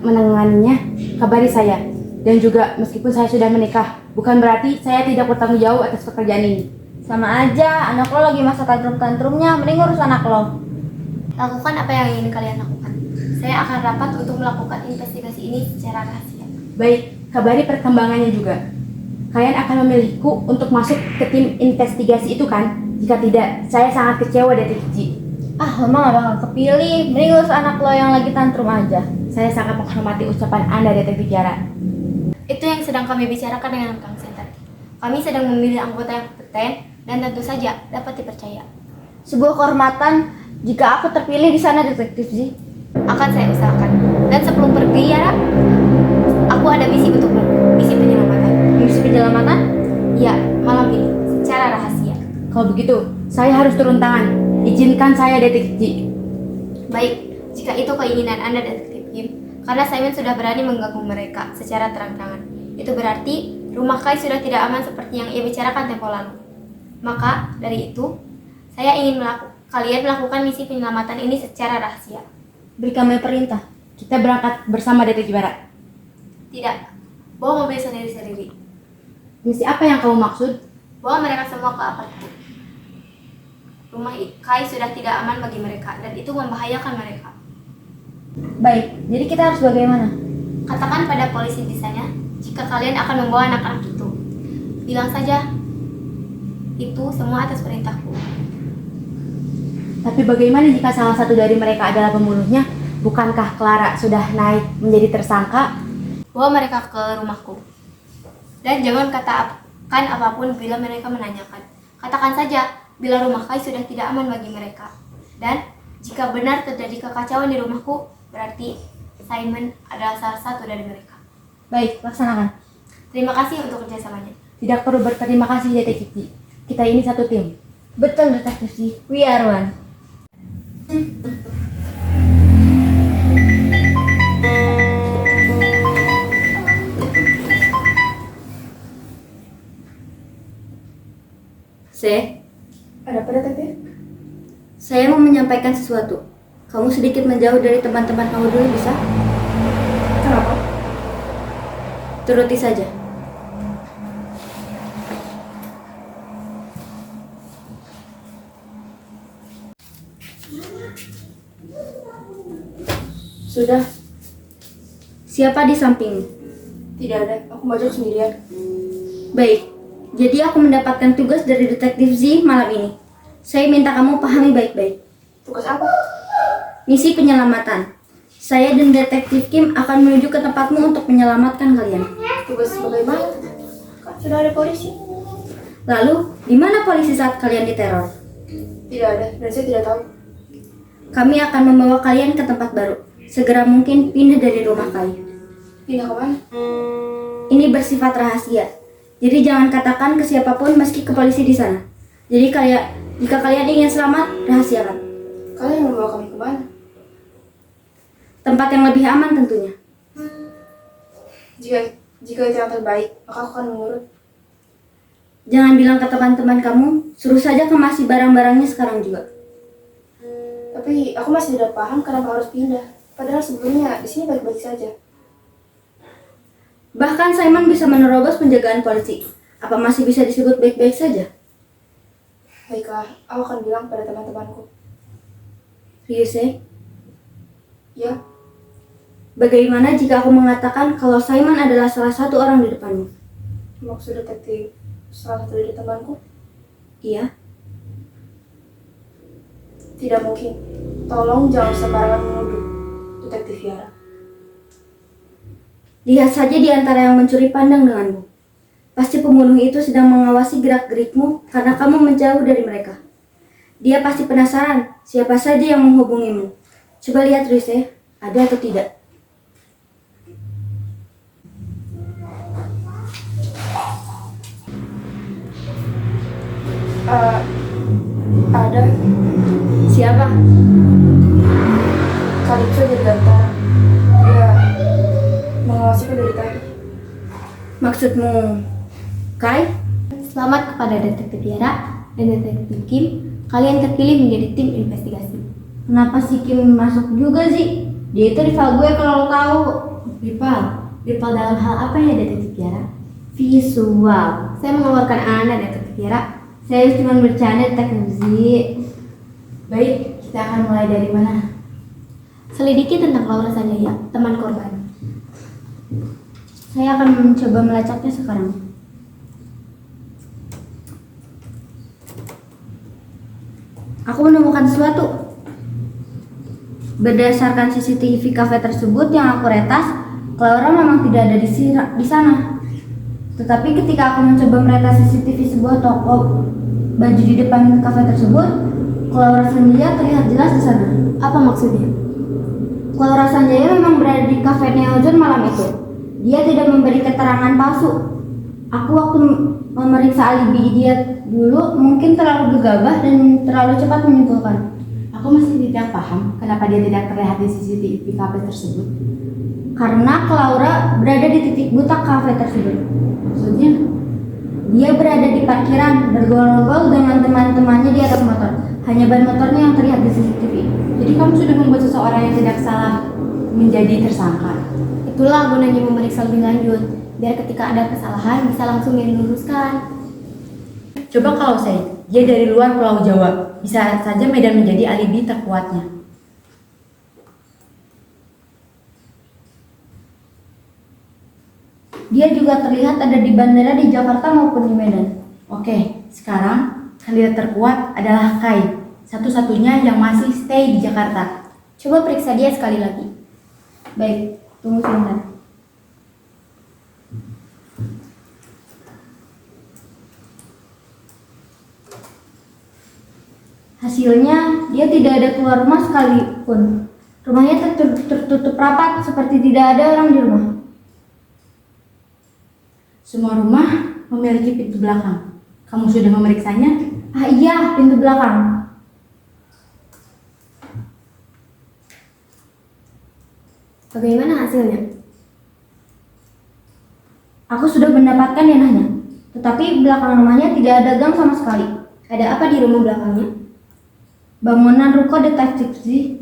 menanganinya, kabari saya. Dan juga meskipun saya sudah menikah, bukan berarti saya tidak bertanggung jawab atas pekerjaan ini. Sama aja, anak lo lagi masa tantrum-tantrumnya, mending urus anak lo. Lakukan apa yang ingin kalian lakukan. Saya akan rapat untuk melakukan investigasi ini secara rahasia. Baik, kabari perkembangannya juga. Kalian akan memilihku untuk masuk ke tim investigasi itu kan? Jika tidak, saya sangat kecewa detektif Ji. Ah, lo mah gak bakal kepilih, mending urus anak lo yang lagi tantrum aja. Saya sangat menghormati ucapan Anda detektif Yara. Itu yang sedang kami bicarakan dengan Kang Senter. Kami sedang memilih anggota yang kompeten dan tentu saja dapat dipercaya. Sebuah kehormatan jika aku terpilih di sana detektif Zi. Akan saya usahakan. Dan sebelum pergi, Yara, aku ada misi untukmu. Misi penyelamatan. Misi penyelamatan? Ya, malam ini secara rahasia. Kalau begitu, saya harus turun tangan. Izinkan saya detektif Ji. Baik, jika itu keinginan Anda detektif Kim, karena Simon sudah berani mengganggu mereka secara terang-terangan. Itu berarti rumah Kai sudah tidak aman seperti yang ia bicarakan tempo lalu. Maka dari itu, saya ingin kalian melakukan misi penyelamatan ini secara rahasia. Beri kami perintah. Kita berangkat bersama detektif Yara. Tidak, bawa mobil sendiri-sendiri. Misi apa yang kamu maksud? Bawa mereka semua ke apartemen. Rumah Kai sudah tidak aman bagi mereka dan itu membahayakan mereka. Baik, jadi kita harus bagaimana? Katakan pada polisi di sana jika kalian akan membawa anak-anak itu. Bilang saja, itu semua atas perintahku. Tapi bagaimana jika salah satu dari mereka adalah pembunuhnya? Bukankah Clara sudah naik menjadi tersangka? Bawa mereka ke rumahku. Dan jangan katakan apapun bila mereka menanyakan. Katakan saja bila rumah Kai sudah tidak aman bagi mereka. Dan jika benar terjadi kekacauan di rumahku, berarti Simon adalah salah satu dari mereka. Baik, laksanakan. Terima kasih untuk kerjasamanya. Tidak perlu berterima kasih, Detektif Z. Kita ini satu tim. Betul, Detektif Z. We are one. Ada apa, detektif? Saya mau menyampaikan sesuatu. Kamu sedikit menjauh dari teman-teman kamu dulu bisa? Kenapa? Turuti saja. Sudah. Siapa di sampingmu? Tidak ada, aku masuk sendirian. Baik. Jadi aku mendapatkan tugas dari Detektif Z malam ini. Saya minta kamu pahami baik-baik. Tugas apa? Misi penyelamatan. Saya dan Detektif Kim akan menuju ke tempatmu untuk menyelamatkan kalian. Tugas bagaimana? Kan sudah ada polisi. Lalu, di mana polisi saat kalian diteror? Tidak ada, dan saya tidak tahu. Kami akan membawa kalian ke tempat baru. Segera mungkin pindah dari rumah Kai. Pindah kemana? Ini bersifat rahasia. Jadi jangan katakan ke siapapun meski ke polisi di sana. Jadi jika kalian ingin selamat, rahasiakan. Kalian membawa kami kemana? Tempat yang lebih aman tentunya. Jika itu yang terbaik, maka aku akan menurut. Jangan bilang ke teman-teman kamu, suruh saja kemasi barang-barangnya sekarang juga. Tapi aku masih tidak paham kenapa harus pindah. Padahal sebelumnya di sini baik-baik saja. Bahkan Simon bisa menerobos penjagaan polisi. Apa masih bisa disebut baik-baik saja? Baiklah, aku akan bilang pada teman-temanku. Ryusei, Ya, bagaimana jika aku mengatakan kalau Simon adalah salah satu orang di depanmu? maksud detektif salah satu dari temanku? Iya. Tidak mungkin. Tolong jangan sembarangan menuduh, Detektif Yara. Lihat saja di antara yang mencuri pandang denganmu. Pasti pembunuh itu sedang mengawasi gerak-gerikmu karena kamu menjauh dari mereka. Dia pasti penasaran siapa saja yang menghubungimu. Coba lihat Ryusei, ada atau tidak? Ada Siapa? Kalipso Dirgantara. Dia mengawasiku dari tadi. Maksudmu Kai? Selamat kepada Detektif Yara dan Detektif Kim. Kalian terpilih menjadi tim investigasi. Kenapa si Kim masuk juga sih? Dia itu rival gue kalau lo tahu. Rival? Rival dalam hal apa ya, Detektif Yara? Visual. Saya mengeluarkan anak Detektif Yara. Saya cuma bercanda, Detektif Z. Baik, kita akan mulai dari mana? Selidiki tentang Laura Sanjaya, teman korban. Saya akan mencoba melacaknya sekarang. Aku menemukan sesuatu. Berdasarkan CCTV kafe tersebut yang aku retas, Laura memang tidak ada di sana. Tetapi ketika aku mencoba meretas CCTV sebuah toko baju di depan kafe tersebut, Laura Sanjaya terlihat jelas di sana. Apa maksudnya? Laura Sanjaya memang berada di kafe Neozone malam itu. Dia tidak memberi keterangan palsu. Aku waktu memeriksa alibi dia dulu mungkin terlalu gegabah dan terlalu cepat menyimpulkan. Aku masih tidak paham kenapa dia tidak terlihat di CCTV kafe tersebut. Karena Laura berada di titik buta kafe tersebut. Maksudnya? Dia berada di parkiran, bergol-gol dengan teman-temannya di atas motor. Hanya ban motornya yang terlihat di CCTV. Jadi kamu sudah membuat seseorang yang tidak salah menjadi tersangka. Itulah gunanya memeriksa lebih lanjut, biar ketika ada kesalahan bisa langsung diluruskan. Coba kalau dia dari luar Pulau Jawa, bisa saja Medan menjadi alibi terkuatnya. Dia juga terlihat ada di bandara di Jakarta maupun di Medan. Oke, sekarang kandidat terkuat adalah Kai, satu-satunya yang masih stay di Jakarta. Coba periksa dia sekali lagi. Baik, tunggu sebentar. sekalipun. Rumahnya tertutup rapat seperti tidak ada orang di rumah. Semua rumah memiliki pintu belakang. Kamu sudah memeriksanya? Ah iya, pintu belakang. Bagaimana hasilnya? Aku sudah mendapatkan denahnya, tetapi belakang rumahnya tidak ada gang sama sekali. Ada apa di rumah belakangnya? Bangunan ruko detektif sih.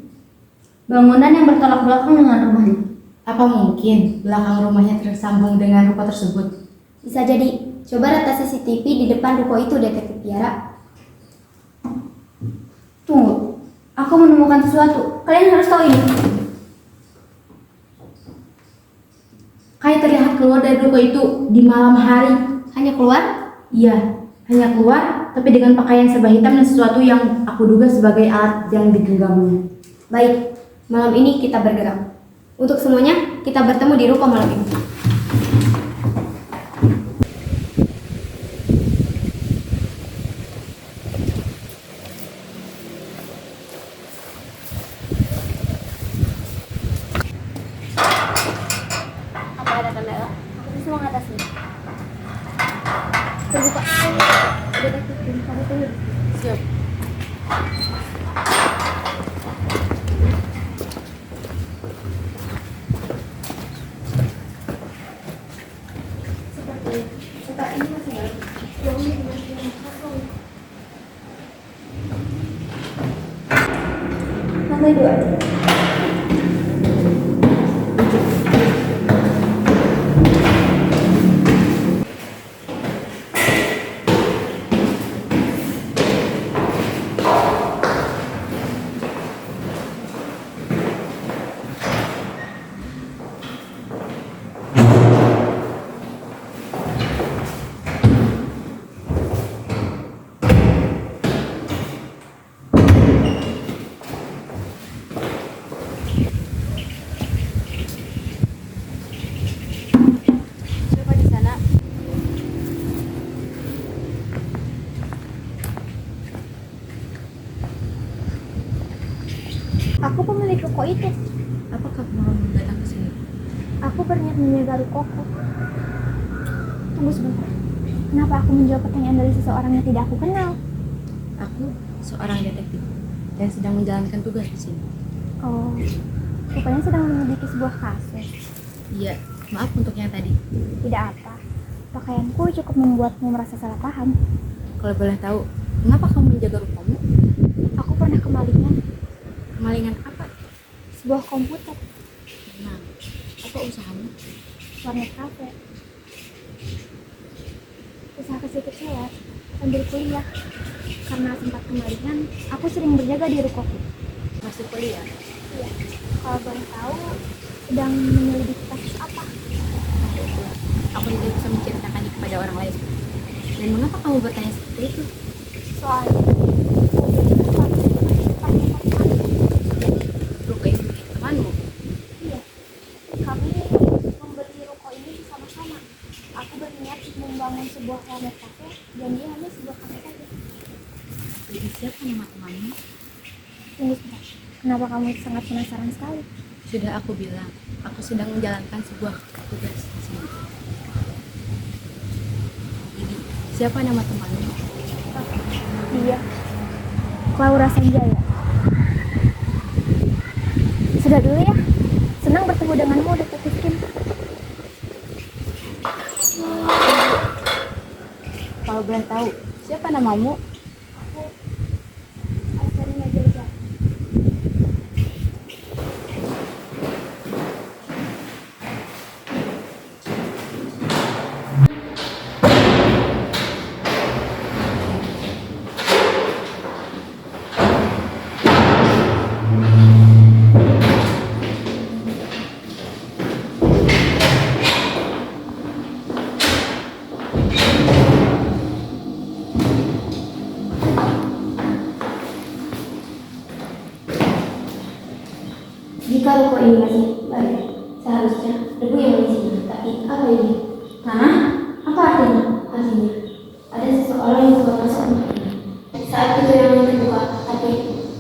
Bangunan yang bertolak belakang dengan rumahnya. Apa mungkin belakang rumahnya tersambung dengan ruko tersebut? Bisa jadi. Coba data CCTV di depan ruko itu, Detektif Tiara. Tunggu, aku menemukan sesuatu. Kalian harus tahu ini. Kai terlihat keluar dari ruko itu di malam hari. Hanya keluar? Iya, hanya keluar, tapi dengan pakaian serba hitam dan sesuatu yang aku duga sebagai alat yang digenggamnya. Baik, malam ini kita bergerak. Untuk semuanya, kita bertemu di ruko malam ini. Apa ada tanda? Aku bisa mengatasi. Terbuka. Detektif, kamu tunggu. Siap. Ini masih baru. Yang ini masih kosong. Lantai 2. Siapa di sana? Aku pemilik ruko itu. Apakah kamu mau datang ke sini? Aku berniat menjaga rukoku. Tunggu sebentar. Kenapa aku menjawab pertanyaan dari seseorang yang tidak aku kenal? Aku seorang detektif dan sedang menjalankan tugas di sini. Oh, rupanya sedang menyelidiki sebuah kasus. Iya, maaf untuk yang tadi. Tidak apa. Pakaianku cukup membuatmu merasa salah paham. Kalau boleh tahu, kenapa kamu menjaga rukomu? Aku pernah kemalingan Kemalingan apa? sebuah komputer, Nah, apa usahamu? warnet cafe. Usaha kecil saya sambil kuliah. Karena sempat kemalingan, aku sering berjaga di rukoku. Masih kuliah? Iya. Kalau boleh tahu, sedang menyelidiki kasus apa? Aku tidak bisa menceritakannya kepada orang lain. Dan mengapa kamu bertanya seperti itu? Soalnya Ruko ini milik temanmu. iya, kami membeli ruko ini sama-sama. Aku berniat membangun sebuah warnet cafe dan dia hanya sebuah kafe saja. Jadi siapa nama temanmu? Tunggu sebentar. Kenapa kamu sangat penasaran sekali? Sudah aku bilang, aku sedang menjalankan sebuah tugas di sini. Jadi, siapa nama temanmu? Dia Laura Sanjaya. Sudah dulu ya. Senang bertemu denganmu, Detektif Kim. Kalau boleh tahu, siapa namamu? Asalnya Jaja. Jika ruko ini masih baik, seharusnya debu yang mengisinya. Tapi apa ini? Tanah? Apa artinya? Artinya, ada seseorang yang telah masuk rumah ini. Saat pintu yang lain terbuka, tapi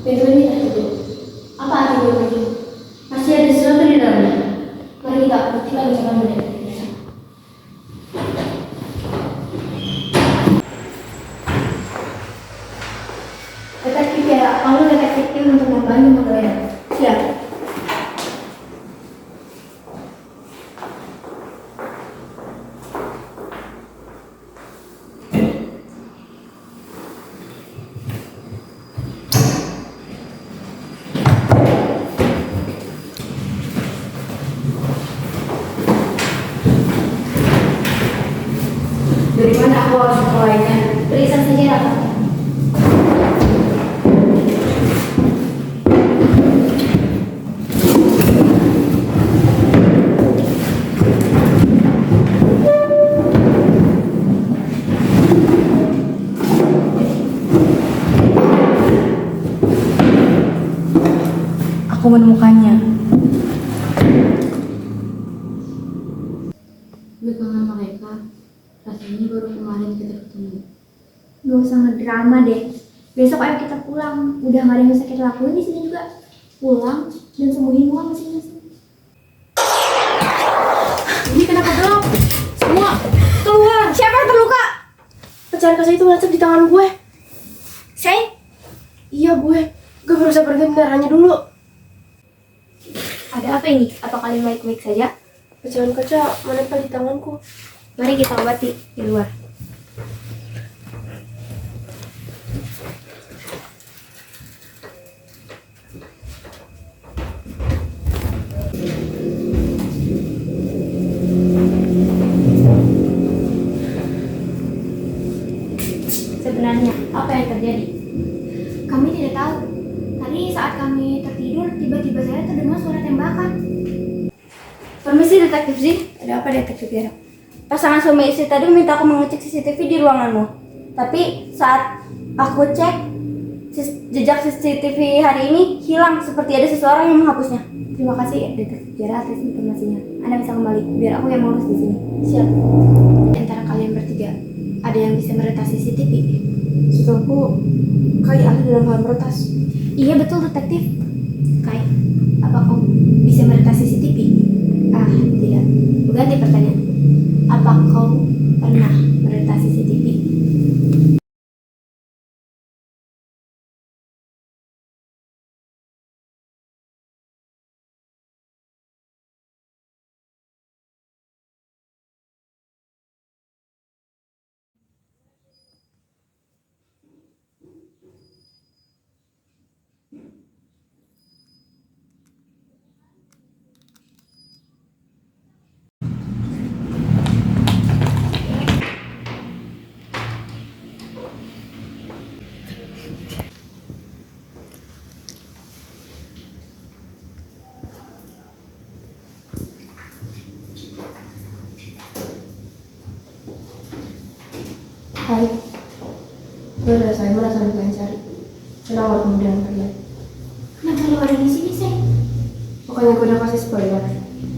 pintu ini tertutup. Sepertinya ada seseorang yang telah masuk. Aku berniat menjaga ruko ini. Aku berniat menjaga ruko ini. Tanah? Apa artinya? Tanah? Apa artinya? Saat pintu yang lain terbuka, tapi pintu ini tertutup. Sepertinya ada seseorang yang telah masuk. pasti bagus banget deh. Detektif ya, kamu detektif tim untuk membantu menggeledah. Siap. Dari mana aku harus mulainya? Periksa saja rapatnya. Aku menemukannya. Gue kangen mereka. Rasanya baru kemarin kita ketemu. Gak usah ngedrama deh. Besok ayo kita pulang. Udah gak ada yang bisa kita lakuin di sini juga. Pulang dan sembuhin uang masing-masing. Ini kenapa gelap? Semua keluar. Siapa yang terluka? Pecahan kaca itu menancap di tangan gue. Say, Iya gue berusaha berhenti darahnya dulu. ada apa ini? Apa kalian baik-baik saja? Pecahan kaca menempel di tanganku. Mari kita obati di luar. Sebenarnya apa yang terjadi? Kami tidak tahu. Tadi saat kami tertidur, tiba-tiba saya terdengar suara tembakan. Permisi detektif Z, ada apa detektif Yara? Pasangan suami istri tadi meminta aku mengecek CCTV di ruanganmu. Tapi saat aku cek, jejak CCTV hari ini hilang seperti ada seseorang yang menghapusnya. Terima kasih detektif Yara atas informasinya. Anda bisa kembali, biar aku yang mengurus di sini. Siap. Di antara kalian bertiga, ada yang bisa meretas CCTV? Setahu Kai ahli dalam hal meretas. Iya betul detektif. Kai, apa kau bisa meretas CCTV? Ah, tidak. Ganti pertanyaan. Apa kau pernah meretas CCTV? Hai, gue udah Simon asal kalian cari. Kenapa kemudian kalian? Kenapa lu ada di sini, Say? Pokoknya gue udah kasih spoiler.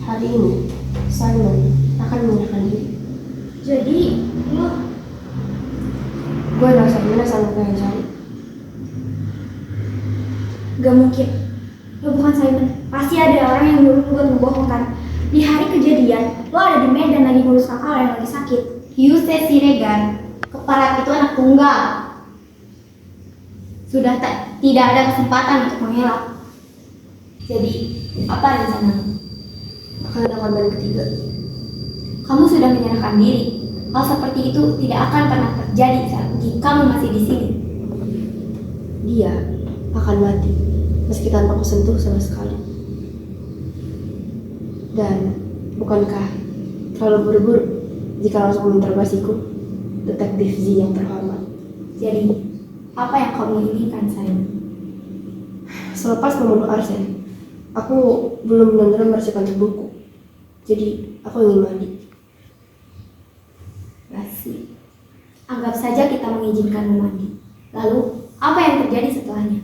Hari ini Simon akan menyerahkan diri. Jadi, lu Gue udah Simon asal kalian cari. gak mungkin. Lu bukan Simon. Pasti ada orang yang nyuruh lu buat membohongkan. Di hari kejadian, lu ada di Medan lagi ngurus kakak lo yang lagi sakit. Yuse Siregar, keparat itu anak tunggal. Sudah tidak ada kesempatan untuk mengelak. Jadi, apa rencanamu? Akan ada korban ketiga. Kamu sudah menyerahkan diri. Hal seperti itu tidak akan pernah terjadi saat jika kamu masih di sini. Dia akan mati meski tanpa kusentuh sama sekali. Dan bukankah terlalu buru-buru jika langsung menginterogasiku, detektif Z yang terhormat? Jadi, apa yang kamu inginkan, Simon? Selepas membunuh Arsen, aku belum benar-benar membersihkan tubuhku. Jadi, aku ingin mandi. Basi. Anggap saja kita mengizinkanmu mandi. Lalu, apa yang terjadi setelahnya?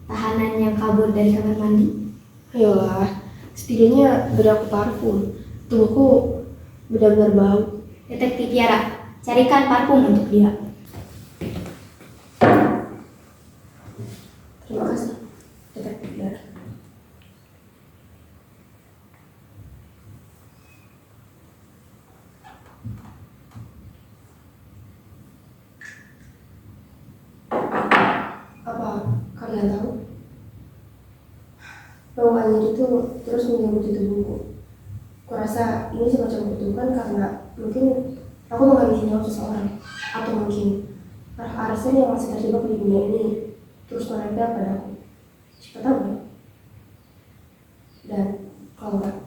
Tahanan yang kabur dari kamar mandi? Ayolah, setidaknya beri aku parfum. Tubuhku benar-benar bau. Detektif Yara, carikan parfum untuk dia. Terima kasih, detektif Dara. kalian tahu? Bau anjing itu terus menyelimuti tubuhku. Kurasa ini semacam kutukan karena mungkin aku menghabisi nyawa seseorang, atau mungkin arsen yang masih terjebak di dunia ini terus menempel padaku. Siapa tahu ya? Dan kalau enggak,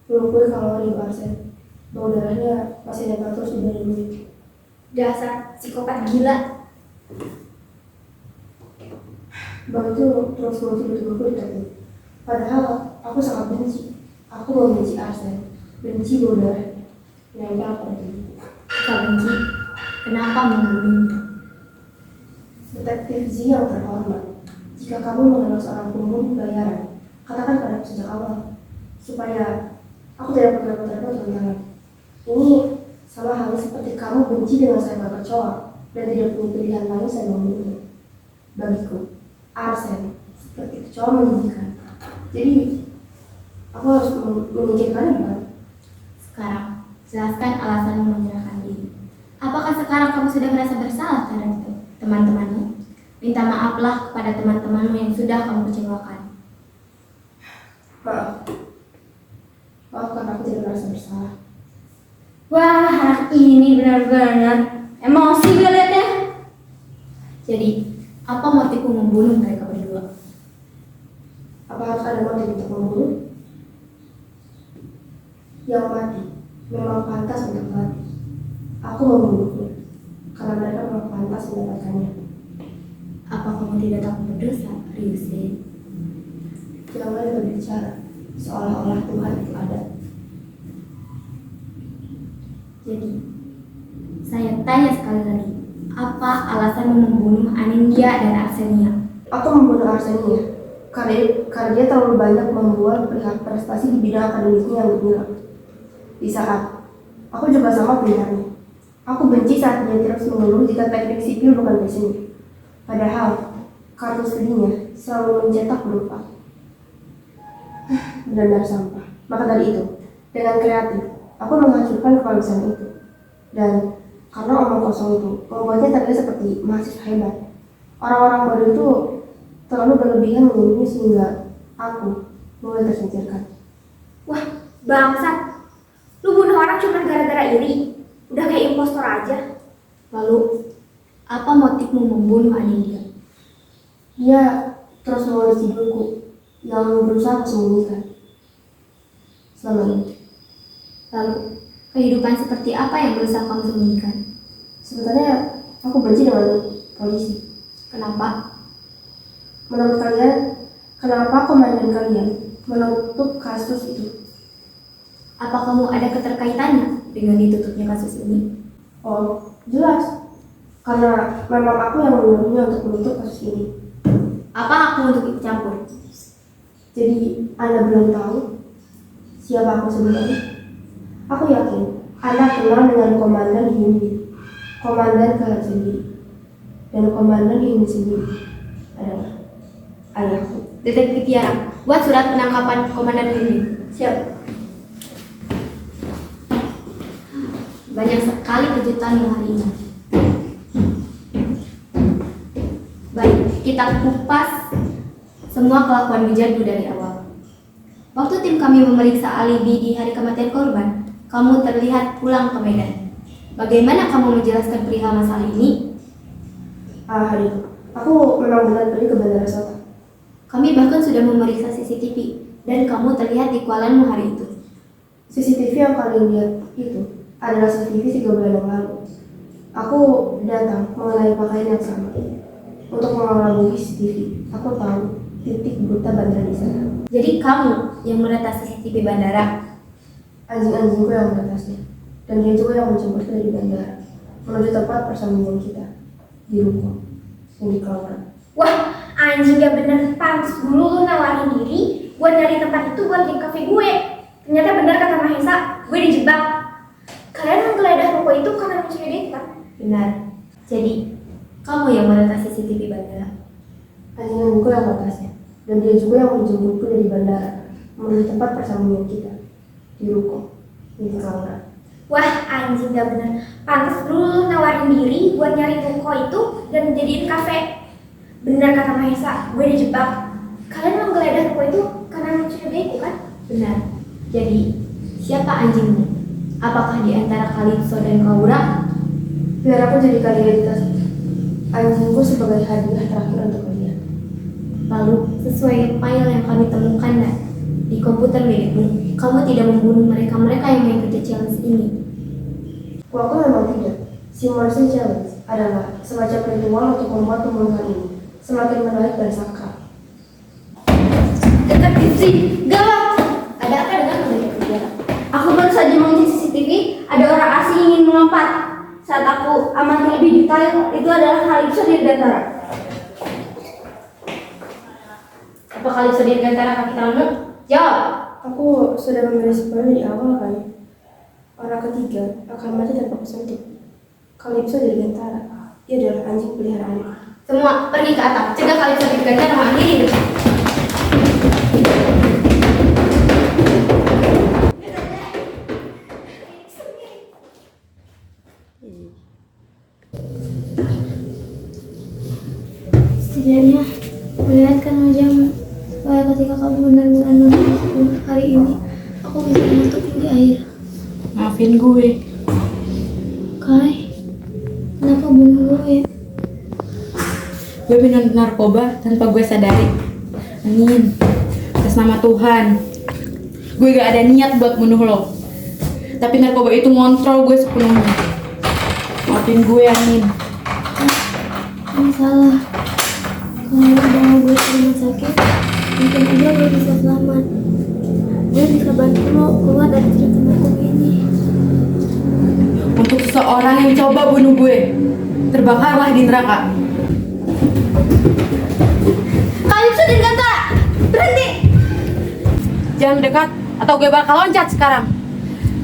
pelukku kalau ribu arsen, bau darahnya masih nempel terus di badanku. Dasar psikopat gila. Bau itu terus muncul di tubuhku di tepi. Padahal aku sangat benci. Aku membenci arsen, benci bau darah nempel pada tubuhku. Kau benci? Kenapa membunuhnya? Detektif Z yang terhormat, jika kamu mengenal seorang pembunuh bayaran, katakan padaku sejak awal, supaya aku tidak perlu repot-repot tentang ini. Sama halnya seperti kamu benci dengan saya berkecoa dan tidak punya pilihan lain saya membunuhnya. Bagiku, arsen seperti kecoa menjijikan. Jadi, aku harus menyingkirkannya, bukan? Sekarang, jelaskan alasanmu menyerahkan diri. Apakah sekarang kamu sudah merasa bersalah terhadap teman-temanmu? Minta maaflah kepada teman-temanmu yang sudah kamu kecewakan. Maaf. Maafkan aku tidak merasa bersalah. Wah, anak ini benar-benar emosi gue liatnya. Jadi, apa motifmu membunuh mereka berdua? Apa harus ada motif untuk membunuh? Yang mati memang pantas untuk mati. Aku membunuhnya karena mereka memang pantas mendapatkannya. Apa kamu tidak takut berdosa, Ryusen? Jangan berbicara seolah-olah Tuhan itu ada. Jadi, saya tanya sekali lagi, apa alasanmu membunuh Anindya dan Arsenia? Aku membunuh Arsenia karena dia terlalu banyak membuat perihal prestasi di bidang akademisnya yang gemilang. Di saat aku juga sama pilihannya. Aku benci saat dia terus mengeluh jika teknik sipil bukan passionnya. Padahal kartu studinya selalu mencetak berupa benar-benar sampah. Maka dari itu, dengan kreatif, aku menghancurkan kehalusan itu. Dan karena omong kosong itu membuatnya terlihat seperti mahasiswa hebat. Orang-orang baru itu terlalu berlebihan menurutnya sehingga aku mulai tersingkirkan. Wah, bangsat. Lu bunuh orang cuma gara-gara iri. Udah kayak impostor aja. Lalu, apa motifmu membunuh Anindya? Dia terus menulis di buku yang berusaha aku sembunyikan selama ini. Lalu, kehidupan seperti apa yang berusaha kamu sembunyikan? Sebenarnya aku benci dengan polisi. Kenapa? Menurut kalian, kenapa komandan kalian menutup kasus itu? Apa kamu ada keterkaitannya dengan ditutupnya kasus ini? Oh, jelas. Karena memang aku yang menyuruhnya untuk menutup kasus ini. Apa aku untuk ikut campur? Jadi, Anda belum tahu siapa aku sebenarnya? Aku yakin Anda kenal dengan Komandan Hindi, Komandan Kalian sendiri, dan Komandan Hindi sendiri adalah ayahku. Detektif Tiara, buat surat penangkapan Komandan Hindi. Siap. Banyak sekali kejutan hari ini. Baik, kita kupas semua kelakuan bejatmu dari awal. Waktu tim kami memeriksa alibi di hari kematian korban, kamu terlihat pulang ke Medan. Bagaimana kamu menjelaskan perihal masalah ini? Hari itu, aku memang benar pergi ke Bandara Sota. Kami bahkan sudah memeriksa CCTV, dan kamu terlihat di Kualanmu hari itu. CCTV yang kalian lihat itu adalah CCTV 3 bulan yang lalu. Aku datang mengenai pakaian yang sama untuk mengelabui CCTV. Aku tahu titik buta bandara di sana. Jadi kamu yang meretas CCTV bandara? Anjing-anjingku yang meretasnya, dan dia juga yang menjemputku dari bandara menuju tempat persembunyian kita di ruko yang di Kelauran. Wah, anjing gak bener. Pantes dulu lu nawarin diri buat nyari tempat itu buat di kafe gue. Ternyata bener kata Mahesa, gue dijebak. Kalian menggeledah ruko itu karena mencari duit kan? Benar. Jadi, kamu yang meretas CCTV bandara? Anjing-anjingku yang meretasnya, dan dia juga yang menjemputku dari bandara menuju tempat persembunyian kita di ruko yang di Kelauran. Wah, anjing gak bener. Pantes dulu lu nawarin diri buat nyari ruko itu dan jadiin kafe. Benar kata Mahesa, gue dijebak. Kalian menggeledah toko itu karena mencurigaiku kan? Benar. Jadi, siapa anjingmu? Apakah di antara Calypso dan Kaura? Biar aku jadikan identitas anjingku sebagai hadiah terakhir untuk kalian. Lalu, sesuai file yang kami temukan di komputer milikmu, kamu tidak membunuh mereka-mereka yang mengikuti challenge ini. Aku memang tidak. Si Morrison Challenge adalah semacam ritual untuk membuat pembunuhan ini semakin menarik dan sakral. Detektif Z, gawat! Ada apa dengan menjaga penjara? Aku baru saja mengecek CCTV, ada orang asing ingin melompat. Saat aku amati lebih detail, itu adalah Calypso Dirgantara. Apa Calypso Dirgantara kaki tanganmu? Jawab! Aku sudah memberi spoiler di awal kan. Orang ketiga akan mati tanpa kesuntik. Calypso Dirgantara, dia adalah anjing peliharaanku. Semua pergi ke atap, cegah Calypso Dirgantara mengakhiri hidup. Setidaknya melihatkan wajahmu bahwa ketika kamu benar-benar menunggu hari ini, aku bisa menutup hingga akhir. Maafin gue. Kai, kenapa bunuh gue? Gue minum narkoba tanpa gue sadari. Amin. Atas nama Tuhan. Gue gak ada niat buat bunuh lo. Tapi narkoba itu ngontrol gue sepenuhnya. Maafin gue, Amin. Ini salah. Kalau bawa gue ke rumah sakit, mungkin aja gue bisa selamat. Gue bisa bantu lo keluar dari cerita narkoba ini. Untuk seseorang yang coba bunuh gue, terbakarlah di neraka. Calypso Dirgantara, berhenti! Jangan mendekat atau gue bakal loncat sekarang.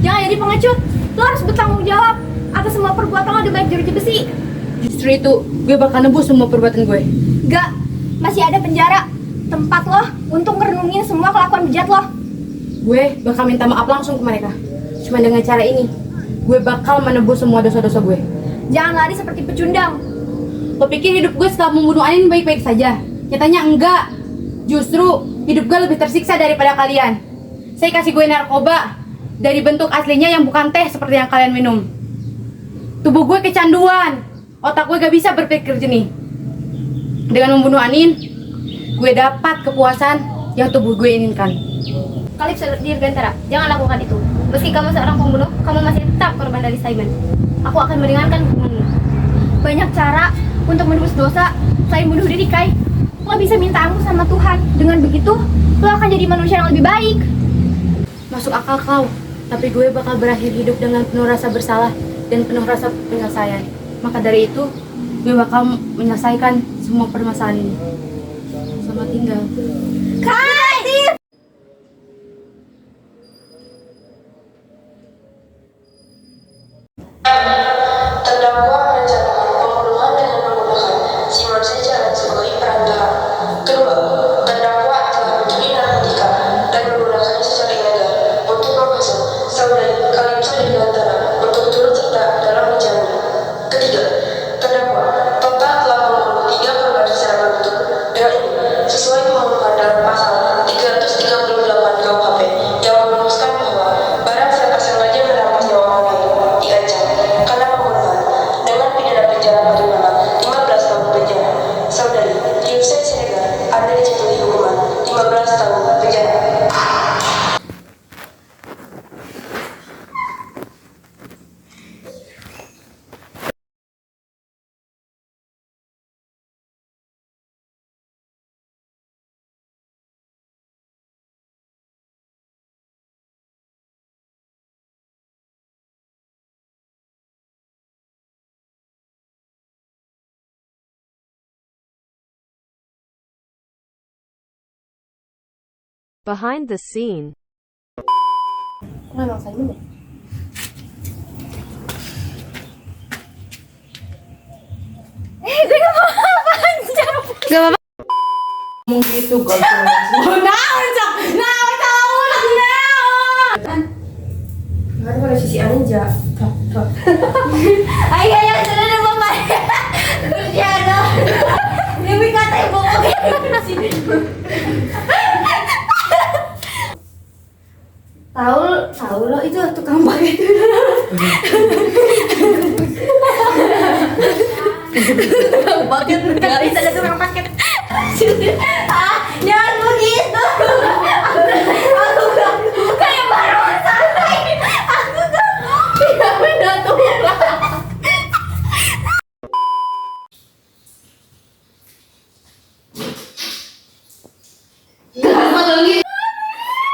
Jangan jadi pengecut. Lo harus bertanggung jawab atas semua perbuatan lo di balik jeruji besi. Justru itu, gue bakal nebus semua perbuatan gue. Gak, masih ada penjara. Tempat lo untuk merenungin semua kelakuan bejat lo. Gue bakal minta maaf langsung ke mereka. Cuma dengan cara ini, gue bakal menebus semua dosa-dosa gue. Jangan lari seperti pecundang. Lo pikir hidup gue setelah membunuh Anin baik-baik saja? Nyatanya enggak. Justru hidup gue lebih tersiksa daripada kalian. Saya kasih gue narkoba dari bentuk aslinya yang bukan teh seperti yang kalian minum. Tubuh gue kecanduan. Otak gue gak bisa berpikir jernih. Dengan membunuh Anin, gue dapat kepuasan yang tubuh gue inginkan. Calypso Dirgantara, jangan lakukan itu. Meski kamu seorang pembunuh, kamu masih tetap korban dari Simon. Aku akan meringankan hukumanmu. Banyak cara untuk menebus dosa selain bunuh diri, Kai. Lo bisa minta ampun sama Tuhan. Dengan begitu, lo akan jadi manusia yang lebih baik. Masuk akal kau, tapi gue bakal berakhir hidup dengan penuh rasa bersalah dan penuh rasa penyelesaian. Maka dari itu, gue bakal menyelesaikan semua permasalahan ini. Selamat tinggal. Kai! Terdakwa merencanakan pembunuhan dengan menggunakan si Morrison Challenge sebagai perantara. Kedua, terdakwa telah mencuri narkotika dan menggunakannya secara ilegal untuk menghasut saudari Calypso Dirgantara untuk turut serta dalam rencana. Ketiga, terdakwa total telah membunuh 3 korban secara beruntun. Dengan ini, sesuai pembunuhan dalam pasal 338 KUHP yang merumuskan bahwa barang siapa sengaja merampas nyawa orang lain diancam karena pembunuhan dengan pidana penjara paling lama 15 tahun penjara. Saudari Calypso Dirgantara ada dijatuhi hukuman 15 tahun penjara. Behind the scene. Kok emang Simon ya? Gue gak mau panjang. Gak apa-apa. Ngomong gitu, gue Nggak ada pada sisi Anja. Ayo, sudah ada mama. Bercanda. Demi kata Tahu lo itu tukang paket. Paket guys. Ada tukang paket. Jangan begitu. Aku kayak baru santai. Aku tidak beda tuh.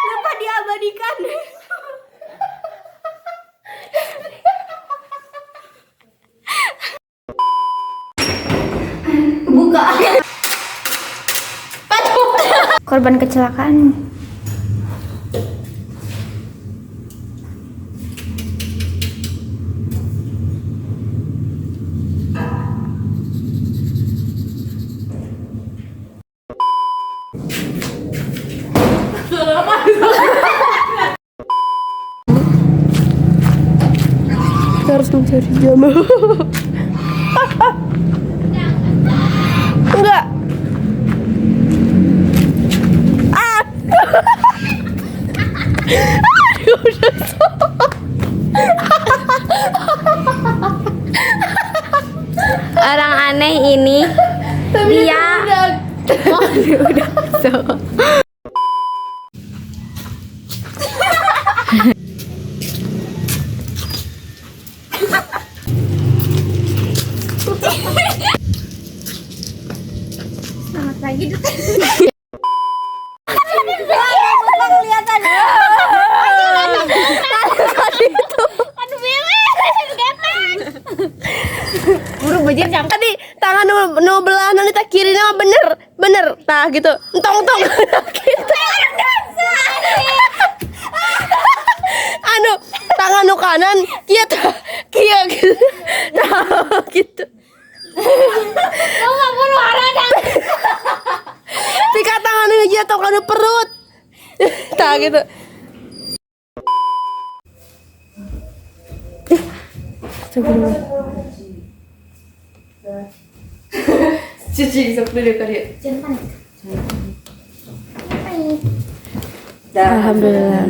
Lupa diabadikan. Buka. Korban kecelakaan. Kita harus mencari jam. Enggak. Aduh, udah Orang aneh ini dia udah so. Selamat pagi, Dut. Kelihatan. Buru bajir jam. tadi tangan nu belah nanti tak kiri nama bener tah gitu entong gitu anu tangan nu kanan kia gitu nah gitu tika tangan nu jatuh kanu perut tah gitu. Cuci sok dulu kali. Jangan panik. Alhamdulillah.